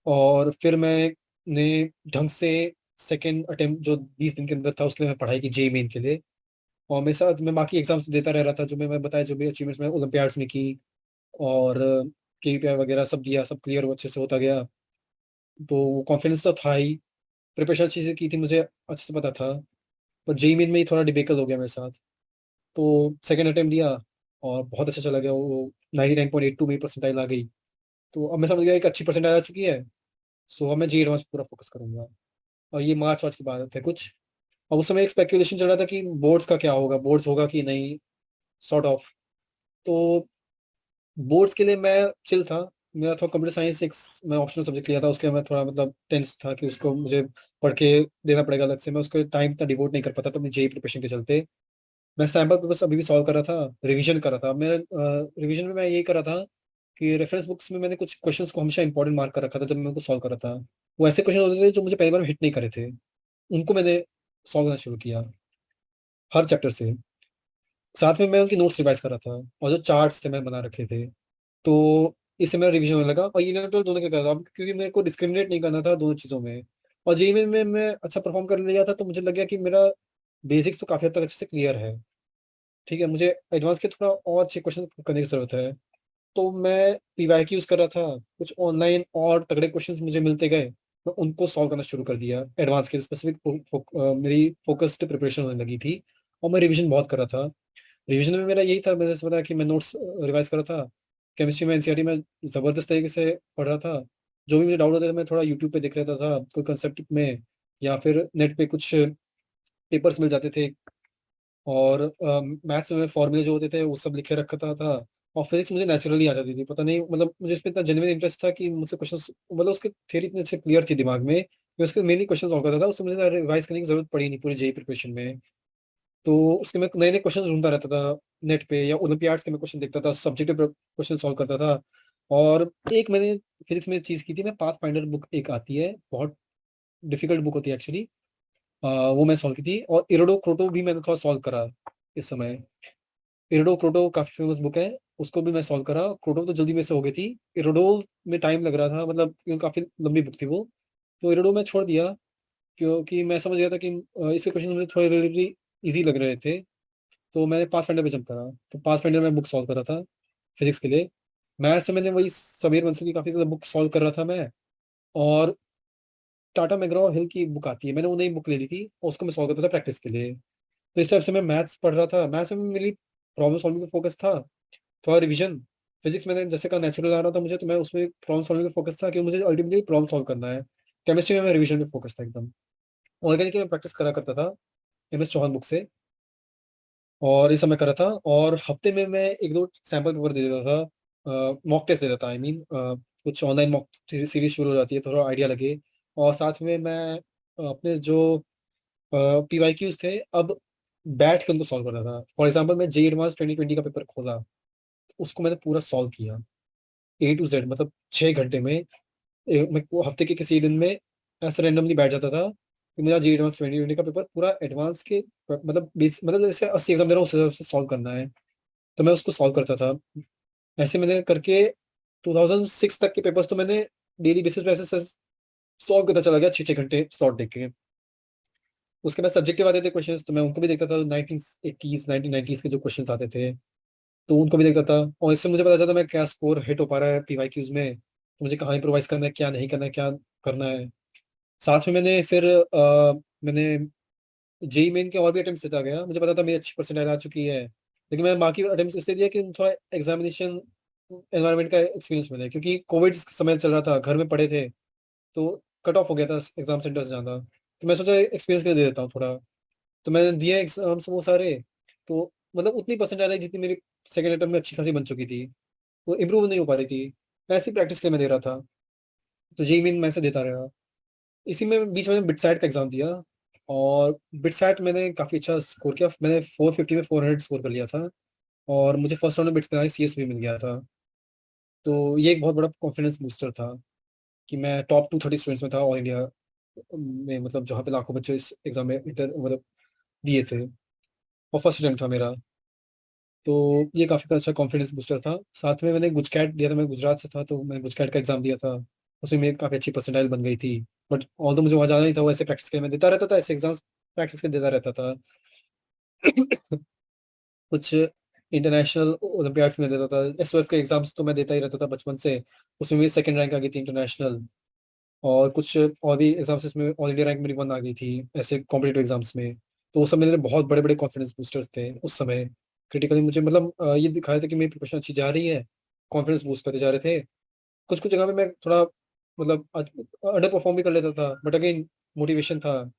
और फिर मैंने ढंग से सेकेंड अटेम्प्ट जो 20 दिन के अंदर था, उसके लिए मैं पढ़ाई की जेई मेन के लिए। और मेरे साथ मैं बाकी एग्जाम्स देता रह रहा था, जो मैं बताया, जो भी अचीवमेंट्स मैं ओलंपियाड्स में की, और KPI वगैरह सब दिया, सब क्लियर अच्छे से होता गया। तो कॉन्फिडेंस तो था ही, प्रिपरेशन अच्छी से की थी, मुझे अच्छे से पता था। पर जेई मेन में ही थोड़ा डिफिकल्ट हो गया मेरे साथ। तो सेकेंड अटेम्प्ट दिया, और बहुत अच्छा चला गया वो, 99.82 मेरी परसेंटाइल आ गई। तो अब मैं समझ गया एक अच्छी परसेंटाइल आ चुकी है। सो अब मैं जेई एडवांस पूरा फोकस करूंगा। और ये मार्च वार्च की बात है कुछ। और उस समय एक स्पेकुलेशन चल रहा था कि बोर्ड्स का क्या होगा, बोर्ड्स होगा कि नहीं, सॉर्ट ऑफ। तो बोर्ड्स के लिए मैं चिल था, मेरा थोड़ा कंप्यूटर साइंस एक मैं ऑप्शनल सब्जेक्ट लिया था, उसके मैं थोड़ा मतलब टेंस था कि उसको मुझे पढ़ के देना पड़ेगा अलग से, मैं उसको टाइम इतना डिवोट नहीं कर पाता तो अपनी जेई प्रिपरेशन के चलते मैं सैम्पल पेपर्स अभी भी सॉल्व कर रहा था, रिवीजन कर रहा था। मैं रिवीजन में मैं यही कर रहा था कि रेफरेंस बुक्स में मैंने कुछ क्वेश्चंस को हमेशा इंपॉर्टेंट मार्क कर रखा था जब मैं उनको सॉल्व कर रहा था। वो ऐसे क्वेश्चन होते थे जो मुझे पहली बार हिट नहीं करे थे, उनको मैंने सॉल्व करना शुरू किया हर चैप्टर से। साथ में मैं उनकी नोट्स रिवाइज कर रहा था और जो चार्ट्स थे मैं बना रखे थे। तो इससे मेरा रिवीजन होने लगा और इलेवन ट्वेल्थ दोनों के कर रहा था क्योंकि मेरे को डिस्क्रिमिनेट नहीं करना था दोनों चीज़ों में। और जेई में मैं अच्छा परफॉर्म कर लिया था तो मुझे लग गया कि मेरा बेसिक्स तो काफ़ी हद तक अच्छे से क्लियर है। ठीक है, मुझे एडवांस के थोड़ा और अच्छे क्वेश्चन करने की जरूरत है। तो मैं पीवाईक्यू यूज कर रहा था, कुछ ऑनलाइन और तगड़े क्वेश्चंस मुझे मिलते गए, मैं उनको सॉल्व करना शुरू कर दिया। एडवांस के स्पेसिफिक मेरी फोकस्ड प्रिपरेशन होने लगी थी और मैं रिवीजन बहुत कर रहा था। रिवीजन में मेरा यही था, मैंने जैसे बताया कि मैं नोट्स रिवाइज कर रहा था। केमिस्ट्री में एनसीईआरटी में जबरदस्त तरीके से पढ़ रहा था। जो भी मुझे डाउट होता था मैं थोड़ा यूट्यूब पे देख लेता था कोई कंसेप्ट में, या फिर नेट पे कुछ पेपर्स मिल जाते थे। और मैथ्स में फॉर्मूले जो होते थे वो सब लिखे रखता था। और फिजिक्स मुझे नेचुरली आ जाती थी, पता नहीं मतलब मुझे इसमें इतना जेन्युइन इंटरेस्ट था कि मुझसे क्वेश्चन मतलब उसके थ्योरी इतने अच्छे क्लियर थी दिमाग में, मैं उसके मेनली क्वेश्चन सॉल्व करता था, उससे मुझे रिवाइज करने की जरूरत पड़ी नहीं पूरी जेई प्रिपरेशन में। तो उसके मैं नए नए क्वेश्चन ढूंढता रहता था नेट पे, या ओलंपियाड्स के मैं क्वेश्चन देखता था, सब्जेक्टिव क्वेश्चन सॉल्व करता था। और एक मैंने फिजिक्स में चीज की थी, मैं पाथ फाइंडर बुक एक आती है, बहुत डिफिकल्ट बुक होती है एक्चुअली, वो मैं सॉल्व की थी। और इरोडो क्रोटो भी मैंने थोड़ा सॉल्व करा इस समय। इरोडो क्रोटो काफी फेमस बुक है, उसको भी मैं सॉल्व करा। क्रोटो तो जल्दी में से हो गई थी, इरोडो में टाइम लग रहा था, मतलब क्योंकि काफी लंबी बुक थी वो। तो इरोडो मैं छोड़ दिया क्योंकि मैं समझ गया था कि इसके क्वेश्चन मुझे थोड़े रिलेटिवली इजी लग रहे थे। तो मैंने पाथ फाइंडर पे जंप करा, तो पाथ फाइंडर में बुक सॉल्व कर रहा था फिजिक्स के लिए। मैथ्स में मैंने वही समीर बंसल की काफी ज्यादा बुक सॉल्व कर रहा था मैं। और टाटा मैग्रॉ हिल की बुक आती है, मैंने वो नई बुक ले ली थी और उसको मैं सॉल्व करता था प्रैक्टिस के लिए। तो इस टाइप से मैं मैथ्स पढ़ रहा था, मैथ्स में मेरी प्रॉब्लम सॉल्विंग पे फोकस था, थोड़ा रिवीजन। फिजिक्स मैंने जैसे कहा नेचुरल आ रहा था मुझे, तो मैं उसमें प्रॉब्लम सॉल्विंग पे फोकस था कि मुझे अल्टीमेटली प्रॉब्लम सॉल्व करना है। केमिस्ट्री में मैं रिवीजन पे फोकस था एकदम। ऑर्गेनिक में प्रैक्टिस करा करता था एम एस चौहान बुक से, और ये सब मैं कर रहा था। और हफ्ते में मैं एक दो सैम्पल पेपर दे देता था, मॉक टेस्ट दे देता था, आई मीन कुछ ऑनलाइन मॉक सीरीज शुरू हो जाती है, थोड़ा आइडिया लगे। और साथ में मैं अपने जो पीवाईक्यूज थे अब बैठ के उनको सॉल्व कर रहा था। फॉर एग्जाम्पल मैं जे एडवांस 2020 का पेपर खोला, उसको मैंने पूरा सॉल्व किया ए टू जेड, मतलब 6 घंटे में। मैं वो हफ्ते के किसी दिन में ऐसा रैंडमली बैठ जाता था कि मेरा जी एडवांस 2020 का पेपर पूरा एडवांस के मतलब मतलब जैसे 80 एग्जाम दे रहा हूँ उस हिसाब से सॉल्व करना है, तो मैं उसको सॉल्व करता था। ऐसे मैंने करके 2006 तक के पेपर्स तो मैंने डेली बेसिस पे ऐसे सॉल्व करता चला गया, 6 6 घंटे स्लॉट देख के। उसके बाद सब्जेक्टिव आते थे क्वेश्चंस, तो मैं उनको भी देखता था, 1980s 1990s के जो क्वेश्चंस आते थे तो उनको भी देखता था। और इससे मुझे पता चलता मैं क्या स्कोर हिट हो पा रहा है पीवाईक्यूज में, तो मुझे कहाँ इम्प्रोवाइज करना है, क्या नहीं करना है, क्या करना है। साथ में मैंने फिर मैंने जेई मेन के और भी अटेम्प्ट देता गया, मुझे पता था मेरी अच्छी परसेंटाइल आ चुकी है, लेकिन मैं बाकी अटेम्प्ट इसलिए दिया कि थोड़ा एग्जामिनेशन एनवायरनमेंट का एक्सपीरियंस मिले, क्योंकि कोविड समय चल रहा था, घर में पढ़े थे, तो कट ऑफ हो गया था एग्जाम सेंटर से जाना। तो मैं सोचा एक्सपीरियंस के लिए दे देता हूँ थोड़ा। तो मैंने दिए एग्जाम्स वो सारे, तो मतलब उतनी परसेंटाइल आई जितनी मेरी सेकेंड अटेम्प्ट में अच्छी खासी बन चुकी थी, वो इम्प्रूव नहीं हो पा रही थी। ऐसी प्रैक्टिस के लिए मैं दे रहा था, तो जेई मेन मैं से देता रहा। इसी में बीच में बिटसाइट का एग्जाम दिया, और बिटसाइट मैंने काफ़ी अच्छा स्कोर किया, मैंने 450 में 400 स्कोर कर लिया था। और मुझे फर्स्ट राउंड में बिट्स में सीएस भी मिल गया था। तो ये एक बहुत बड़ा कॉन्फिडेंस बूस्टर था कि मैं टॉप 230 स्टूडेंट्स में था ऑल इंडिया में, मतलब जहाँ पे लाखों बच्चे इस एग्जाम में इंटर मतलब दिए थे, और फर्स्ट अटेम्प्ट था मेरा। तो ये काफ़ी अच्छा कॉन्फिडेंस बूस्टर था। साथ में मैंने गुजकैट दिया था, मैं गुजरात से था तो मैं गुजकैट का एग्जाम दिया था, उसमें मेरी काफ़ी अच्छी परसेंटाइल बन गई थी। बट ऑल तो मुझे वहाँ जाना नहीं था, वो ऐसे प्रैक्टिस के लिए मैं देता रहता था, ऐसे एग्जाम्स प्रैक्टिस के देता रहता था। कुछ इंटरनेशनल ओलंपियाड्स में देता था, एसओएफ के एग्जाम्स तो मैं देता ही रहता था बचपन से, उसमें मेरी सेकंड रैंक आ गई थी इंटरनेशनल। और कुछ और भी एग्जाम्स इसमें ऑल इंडिया रैंक मेरी 1 आ गई थी ऐसे कॉम्पिटेटिव एग्जाम्स में। तो वो सब मेरे लिए बहुत बड़े बड़े कॉन्फिडेंस बूस्टर्स थे उस समय। क्रिटिकली मुझे मतलब ये दिखाया था कि मेरी प्रिपरेशन अच्छी जा रही है, कॉन्फिडेंस बूस्ट करते जा रहे थे। कुछ कुछ जगह पे मैं थोड़ा मतलब अंडर परफॉर्म भी कर लेता था, बट अगेन मोटिवेशन था,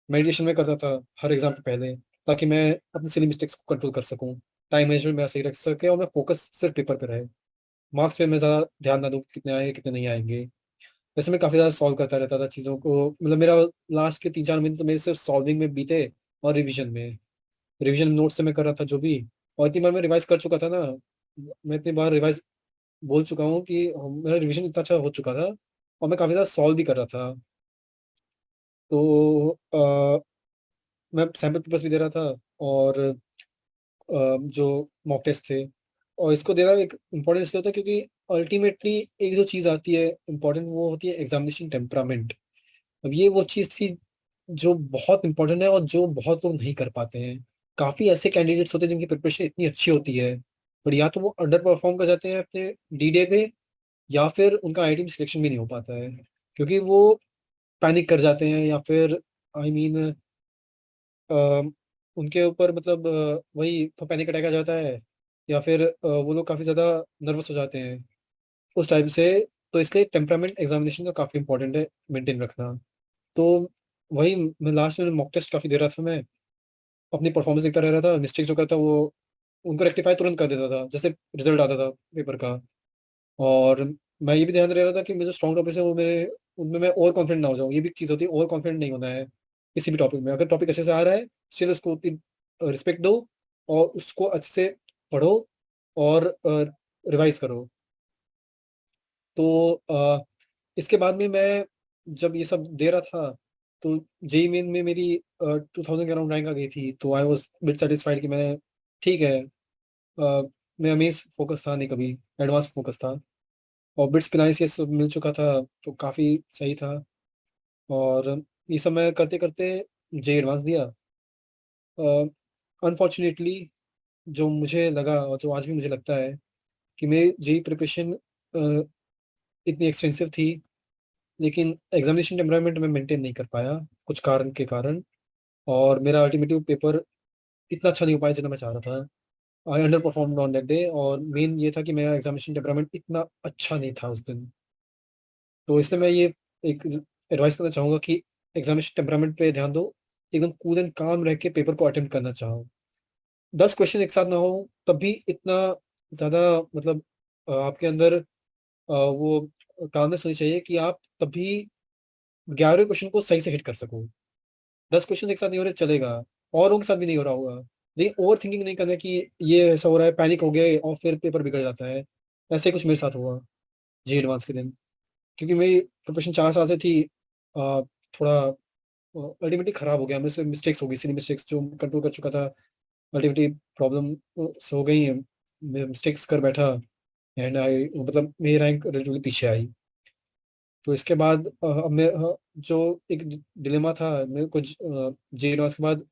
मेडिटेशन में करता था हर एग्जाम के पहले, ताकि मैं अपनी सिली मिस्टेक्स को कंट्रोल कर सकूं, टाइम मैनेजमेंट मेरा सही रख सके और मैं फोकस सिर्फ पेपर पे रहे। मार्क्स पे मैं ज़्यादा ध्यान ना दूँ कितने आएँगे, कितने नहीं आएँगे। वैसे मैं काफ़ी ज़्यादा सॉल्व करता रहता था चीज़ों को, मतलब मेरा लास्ट के 3-4 महीने तो मेरे सिर्फ़ सॉल्विंग में बीते और रिवीजन में। रिवीजन नोट्स से मैं कर रहा था जो भी, और इतनी बार मैं रिवाइज़ कर चुका था ना, मैं इतनी बार रिवाइज़ बोल चुका हूँ कि मेरा रिवीजन इतना अच्छा हो चुका था और मैं काफ़ी ज़्यादा सॉल्व भी कर रहा था। तो मैं सैंपल पेपर्स भी दे रहा था और जो मॉक टेस्ट थे, और इसको देना एक इम्पोर्टेंट इसलिए होता है क्योंकि अल्टीमेटली एक जो चीज़ आती है इम्पोर्टेंट, वो होती है एग्जामिनेशन टेम्परामेंट। अब ये वो चीज़ थी जो बहुत इम्पोर्टेंट है और जो बहुत लोग नहीं कर पाते हैं। काफ़ी ऐसे कैंडिडेट्स होते हैं जिनकी प्रिपरेशन इतनी अच्छी होती है, बट या तो वो अंडर परफॉर्म कर जाते हैं अपने डी डे पे, या फिर उनका आईआईटी में सिलेक्शन भी नहीं हो पाता है क्योंकि वो पैनिक कर जाते हैं, या फिर आई मीन उनके ऊपर मतलब वही तो पैनिक अटैक आ जाता है, या फिर वो लोग काफ़ी ज़्यादा नर्वस हो जाते हैं उस टाइप से। तो इसलिए टेम्परामेंट एग्जामिनेशन का काफ़ी इंपॉर्टेंट है मेंटेन रखना। तो वही मैं लास्ट में मॉक टेस्ट काफ़ी दे रहा था, मैं अपनी परफॉर्मेंस देखता रह रहा था, मिस्टेक्स जो करता वो उनको रेक्टिफाई तुरंत कर देता था जैसे रिजल्ट आता था पेपर का। और मैं ये भी ध्यान रह रहा था कि मेरे जो स्ट्रॉन्ग टॉपिक्स है वो मेरे उनमें मैं ओवर कॉन्फिडेंट ना हो जाऊँ। ये भी एक चीज़ होती है, ओवर कॉन्फिडेंट नहीं होना है किसी भी टॉपिक में। अगर टॉपिक अच्छे से आ रहा है, स्टिल उसको उतनी रिस्पेक्ट दो और उसको अच्छे से पढ़ो और रिवाइज करो। तो इसके बाद में मैं जब ये सब दे रहा था, तो जेईई मेन में मेरी 2000 के अराउंड रैंक आ गई थी, तो आई वाज बिट सेटिस्फाइड कि मैं ठीक है। मैं अमेज फोकस था नहीं कभी, एडवांस फोकस था, और बिट्स पिनाइस ये सब मिल चुका था, तो काफ़ी सही था। और ये सब मैं करते करते जेईई एडवांस दिया। अनफॉर्चुनेटली जो मुझे लगा और जो आज भी मुझे लगता है कि मेरी जेईई प्रिपरेशन इतनी एक्सटेंसिव थी, लेकिन एग्जामिनेशन एनवायरनमेंट में मेंटेन नहीं कर पाया कुछ कारण के कारण, और मेरा अल्टीमेटली पेपर इतना अच्छा नहीं हो पाया जितना मैं चाह रहा था। I underperform on that day, और मेन ये था कि मेरा एग्जामिनेशन टेम्परामेंट इतना अच्छा नहीं था उस दिन। तो इसलिए मैं ये एक एडवाइस करना चाहूँगा कि एग्जामिनेशन टेम्परामेंट पे ध्यान दो, एकदम कूल एंड काम रह के पेपर को अटेम्प्ट करना चाहो। 10 क्वेश्चन एक साथ ना हो तब भी इतना ज़्यादा, मतलब आपके अंदर वो कामनेस होनी चाहिए कि आप तभी 11वें क्वेश्चन को सही से हिट कर सको। 10 क्वेश्चन एक साथ नहीं हो रहे चलेगा, औरों के साथ भी नहीं हो रहा होगा, लेकिन ओवर थिंकिंग नहीं करना कि ये ऐसा हो रहा है, पैनिक हो गए और फिर पेपर बिगड़ जाता है। ऐसे ही कुछ मेरे साथ हुआ जी एडवांस के दिन, क्योंकि मेरी प्रिपरेशन 4 साल से थी। थोड़ा अल्टीमेटली खराब हो गया, मेरे से मिस्टेक्स हो गई, सिली मिस्टेक्स जो कंट्रोल कर चुका था, अल्टीमेटली प्रॉब्लम हो गई। मैं मिस्टेक्स कर बैठा, एंड आई मतलब मेरी रैंक रिलेटिवली पीछे आई। तो इसके बाद अब मैं जो एक डिलेमा था मेरे को जे एडवांस के बाद,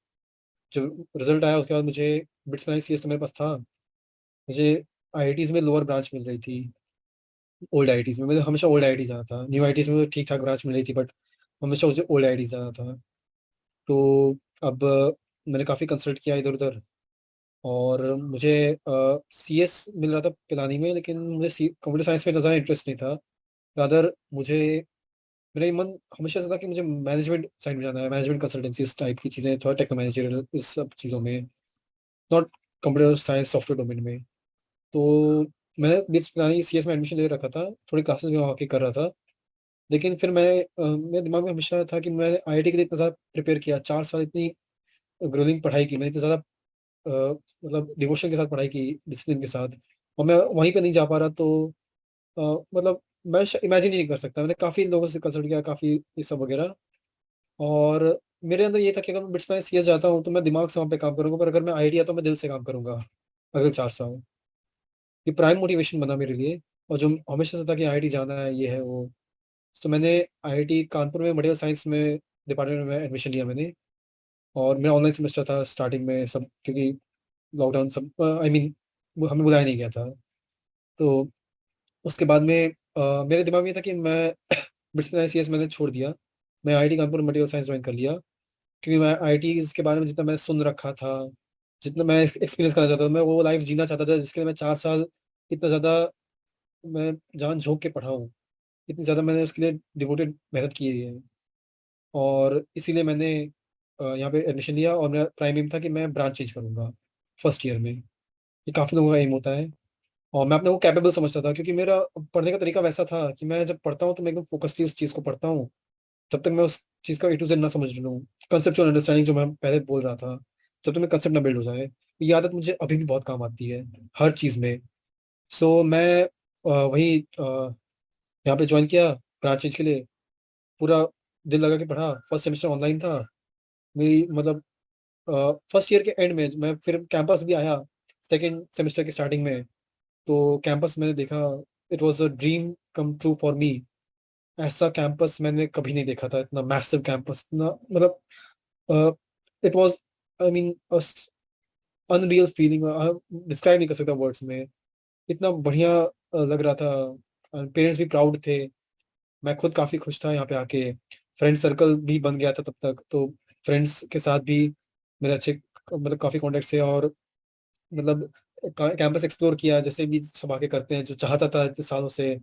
जो रिजल्ट आया उसके बाद मुझे बिट्स माइनस सीएस तो मेरे पास था, मुझे आईआईटीज में लोअर ब्रांच मिल रही थी। ओल्ड आईआईटीज में मुझे हमेशा ओल्ड आईआईटी जाना था, न्यू आईआईटीज में ठीक ठाक ब्रांच मिल रही थी, बट हमेशा मुझे ओल्ड आईआईटी जाना था। तो अब मैंने काफ़ी कंसल्ट किया इधर उधर, और मुझे सीएस मिल रहा था पिलानी में, लेकिन मुझे कंप्यूटर साइंस में ज़्यादा इंटरेस्ट नहीं था। रादर मुझे मेरा ये मन हमेशा से था कि मुझे मैनेजमेंट साइड में जाना है, मैनेजमेंट कंसल्टेंसी इस टाइप की चीज़ें, थोड़ा टेक्नो मैनेजरियल इस सब चीज़ों में, not computer science software domain में। तो मैंने बीच पुरानी सीएस में एडमिशन ले रखा था, थोड़ी क्लासेस में वहाँ के कर रहा था। लेकिन फिर मेरे दिमाग में हमेशा था कि मैंने आईआईटी के लिए इतना ज़्यादा प्रिपेयर किया, 4 साल इतनी ग्रोलिंग पढ़ाई की, मैंने इतना ज़्यादा मतलब डिवोशन के साथ पढ़ाई की, डिसिप्लिन के साथ, और मैं वहीं पे नहीं जा पा रहा। तो अ, मतलब मैं इमेजिन ही नहीं कर सकता। मैंने काफ़ी लोगों से कंसल्ट किया, काफ़ी ये सब वगैरह, और मेरे अंदर ये था कि अगर मैं बिट्स में सीएस जाता हूँ तो मैं दिमाग से वहाँ पे काम करूंगा, पर अगर मैं आईआईटी आता हूँ मैं दिल से काम करूंगा अगले 4 साल। ये प्राइम मोटिवेशन बना मेरे लिए, और जो हमेशा से था कि आईआईटी जाना है, ये है वो। तो मैंने आईआईटी कानपुर में मटेरियल साइंस में डिपार्टमेंट में एडमिशन लिया मैंने, और मेरा ऑनलाइन सेमेस्टर था स्टार्टिंग में सब, क्योंकि लॉकडाउन सब आई मीन हमें बुलाया नहीं गया था। तो उसके बाद में मेरे दिमाग में ये था कि मैं बिट्स सीएस मैंने छोड़ दिया, मैं आईआईटी कानपुर में मटेरियल साइंस ज्वाइन कर लिया, क्योंकि मैं आईआईटी के बारे में जितना मैं सुन रखा था, जितना मैं एक्सपीरियंस करना चाहता था, मैं वो लाइफ जीना चाहता था जिसके लिए मैं 4 साल इतना ज़्यादा मैं जान झोंक के पढ़ा हूँ, इतनी ज़्यादा मैंने उसके लिए डिवोटेड मेहनत की है। और इसीलिए मैंने यहाँ पे एडमिशन लिया, और मेरा प्राइम एम था कि मैं ब्रांच चेंज करूँगा फर्स्ट ईयर में। ये काफ़ी लोगों का एम होता है, और मैं अपने को कैपेबल समझता था, क्योंकि मेरा पढ़ने का तरीका वैसा था कि मैं जब पढ़ता हूँ तो मैं एकदम फोकसली उस चीज़ को पढ़ता हूँ, जब तक मैं उस चीज़ का ए टू जेड ना समझ लूँ। कंसेप्चुअल अंडरस्टैंडिंग जो मैं पहले बोल रहा था, जब तक मैं कंसेप्ट ना बिल्ड हो जाए, ये आदत मुझे अभी भी बहुत काम आती है, हर चीज़ में। सो मैं वही यहाँ पे ज्वाइन किया ब्रांच चेंज के लिए, पूरा दिल लगा के पढ़ा। फर्स्ट सेमेस्टर ऑनलाइन था मेरी, मतलब फर्स्ट ईयर के एंड में मैं फिर कैंपस भी आया सेकेंड सेमेस्टर के स्टार्टिंग में। तो कैंपस मैंने देखा, it was a dream come true for me. ऐसा कैंपस मैंने कभी नहीं देखा था, इतना मैसिव कैंपस, इतना मतलब it was, I mean, unreal feeling, describe नहीं कर सकता वर्ड्स में। इतना बढ़िया लग रहा था। पेरेंट्स भी प्राउड थे, मैं खुद काफी खुश था यहाँ पे आके। फ्रेंड सर्कल भी बन गया था तब तक, तो फ्रेंड्स के साथ भी मेरे अच्छे, मतलब काफी कॉन्टेक्ट थे। और मतलब कैंपस एक्सप्लोर किया, जैसे भी सब आके करते हैं, जो चाहता था इतने सालों से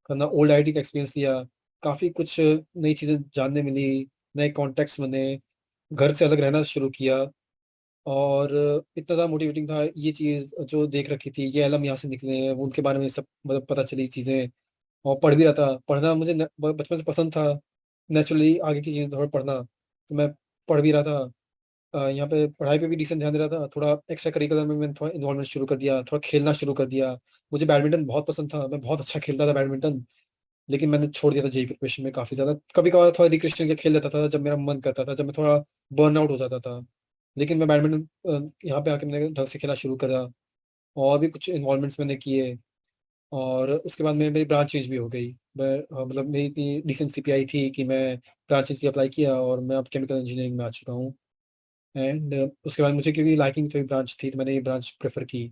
करना। ओल्ड आईटी का एक्सपीरियंस लिया, काफी कुछ नई चीजें जानने मिली, नए कॉन्टेक्ट्स बने, घर से अलग रहना शुरू किया। और इतना ज़्यादा मोटिवेटिंग था ये चीज़ जो देख रखी थी, ये एलम यहाँ से निकले हैं, वो उनके बारे में सब मतलब पता चली चीज़ें। और पढ़ भी रहा था, पढ़ना मुझे बचपन से पसंद था, नेचुरली आगे की चीज़ें थोड़ा पढ़ना, तो मैं पढ़ भी रहा था। यहाँ पे पढ़ाई पे भी डिसेंट ध्यान दे रहा था, थोड़ा एक्स्ट्रा करिकुलर में मैंने थोड़ा इन्वॉल्वमेंट शुरू कर दिया, थोड़ा खेलना शुरू कर दिया। मुझे बैडमिंटन बहुत पसंद था, मैं बहुत अच्छा खेलता था बैडमिंटन, लेकिन मैंने छोड़ दिया था जेई प्रिपरेशन में। काफ़ी ज़्यादा कभी कभार थोड़ा रिक्रिएशन के खेल लेता था जब मेरा मन करता था, जब मैं थोड़ा बर्न आउट हो जाता था। लेकिन मैं बैडमिंटन यहाँ पे आके मैंने ढंग से खेलना शुरू करा, और भी कुछ इन्वॉल्वमेंट्स मैंने किए। और उसके बाद मेरी ब्रांच चेंज भी हो गई। मैं मतलब मेरी इतनी डिसेंट सीपीआई थी कि मैं ब्रांच चेंज की अप्लाई किया, और मैं अब केमिकल इंजीनियरिंग में आ चुका हूँ। एंड उसके बाद मुझे क्योंकि लाइकिंग थी ब्रांच थी, तो मैंने ये ब्रांच प्रेफर की।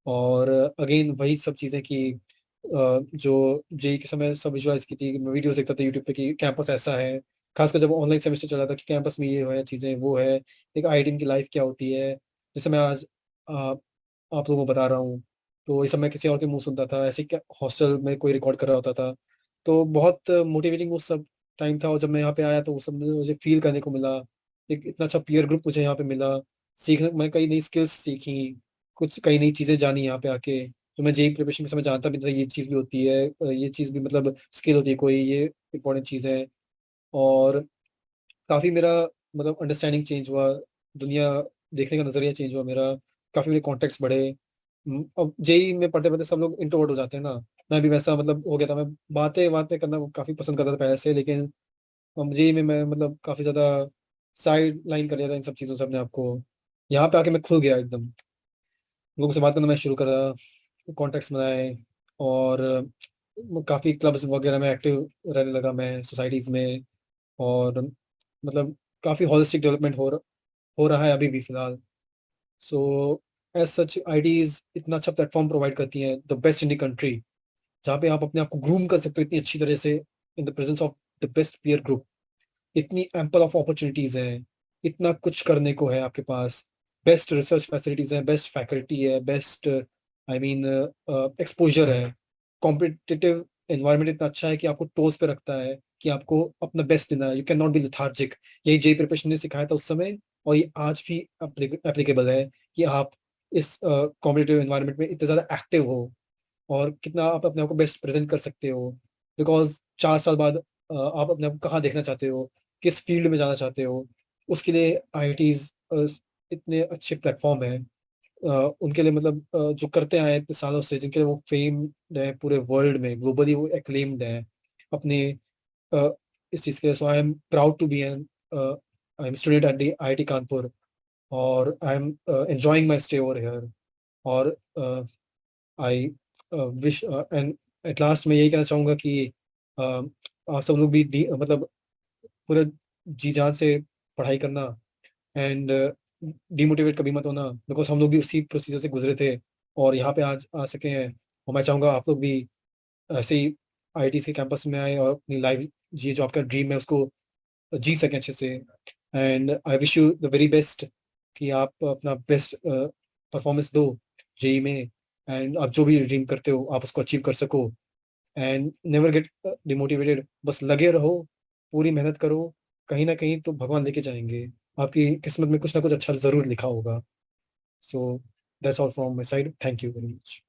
और अगेन वही सब चीज़ें कि जो जेई के समय सब विजुअलाइज की थी, मैं वीडियोस देखता था यूट्यूब पे कि कैंपस ऐसा है। खासकर जब ऑनलाइन सेमेस्टर चला था कि कैंपस में ये है, चीज़ें वो है, एक आईआईटी की लाइफ क्या होती है, जैसे मैं आज आप लोगों को बता रहा हूँ। तो ये सब मैं किसी और के मुंह सुनता था, ऐसे हॉस्टल में कोई रिकॉर्ड कर रहा होता था। तो बहुत मोटिवेटिंग वो सब टाइम था। और जब मैं यहाँ पे आया तो वो सब मुझे फील करने को मिला। एक इतना अच्छा पीयर ग्रुप मुझे यहाँ पे मिला, सीखने मैं कई नई स्किल्स सीखी, कुछ कई नई चीज़ें जानी यहाँ पे आके। तो मैं जेई प्रिपरेशन के समय जानता भी था ये चीज़ भी होती है, ये चीज़ भी मतलब स्किल होती है कोई, ये इंपॉर्टेंट चीज़ है। और काफ़ी मेरा मतलब अंडरस्टैंडिंग चेंज हुआ, दुनिया देखने का नज़रिया चेंज हुआ मेरा, काफ़ी मेरे कॉन्टेक्ट्स बढ़े। अब जेई में पढ़ते पढ़ते सब लोग इंट्रोवर्ट हो जाते हैं ना, मैं भी वैसा मतलब हो गया था। मैं बातें बातें करना काफ़ी पसंद करता था पहले से, लेकिन अब जेई में मैं मतलब काफ़ी ज़्यादा साइड लाइन कर लिया था इन सब चीज़ों से अपने आप को। यहाँ पे आके मैं खुल गया एकदम, लोगों से बात करना मैं शुरू करा, कॉन्टेक्ट्स बनाए। और काफ़ी क्लब्स वगैरह में एक्टिव रहने लगा मैं, सोसाइटीज़ में। और मतलब काफ़ी होलिस्टिक डेवलपमेंट हो रहा है अभी भी फिलहाल। सो एज सच आईडीज इतना अच्छा प्लेटफॉर्म प्रोवाइड करती हैं, the best in the country, जहाँ पे आप अपने आप को ग्रूम कर सकते हो इतनी अच्छी तरह से, in the presence of the best peer group. इतनी एम्पल ऑफ अपॉर्चुनिटीज हैं, इतना कुछ करने को है आपके पास। बेस्ट रिसर्च फैसिलिटीज हैं, बेस्ट फैकल्टी है, बेस्ट आई मीन एक्सपोजर है। कॉम्पिटिटिव एनवायरनमेंट इतना अच्छा है कि आपको टोज पे रखता है कि आपको अपना बेस्ट देना है, you can not be lethargic. यही जेई प्रिपरेशन ने सिखाया था उस समय, और ये आज भी एप्लीकेबल है कि आप इस कॉम्पिटिटिव एनवायरनमेंट में इतने ज़्यादा एक्टिव हो, और कितना आप अपने आप को बेस्ट प्रेजेंट कर सकते हो। बिकॉज 4 साल बाद आप अपने आप को कहाँ देखना चाहते हो, किस फील्ड में जाना चाहते हो, उसके लिए आईआईटीज इतने अच्छे प्लेटफॉर्म हैं। उनके लिए मतलब जो करते आए हैं इतने सालों से, जिनके लिए वो फेम्ड है पूरे वर्ल्ड में, ग्लोबली वो एक्लेम्ड है अपने अ, इस चीज़ के। So I am proud to be an I am student at the IIT Kanpur, और I am enjoying my stay over here. और I wish and at last मैं यही कहना चाहूँगा कि आप सब लोग भी मतलब पूरे जी जान से पढ़ाई करना, एंड डिमोटिवेट कभी मत होना, बिकॉज हम लोग भी उसी प्रोसीजर से गुजरे थे और यहाँ पे आज आ सके हैं। और मैं चाहूँगा आप लोग भी ऐसे ही आईआईटी के कैंपस में आए और अपनी लाइफ, ये जो आपका ड्रीम है उसको जी सकें अच्छे से। And I wish you the very best, कि आप अपना बेस्ट परफॉर्मेंस दो जेई में, एंड आप जो भी ड्रीम करते हो आप उसको अचीव कर सको। एंड नेवर गेट डिमोटिवेटेड, बस लगे रहो, पूरी मेहनत करो, कहीं ना कहीं तो भगवान लेके जाएंगे, आपकी किस्मत में कुछ ना कुछ अच्छा जरूर लिखा होगा। So that's all from my side, thank you very much.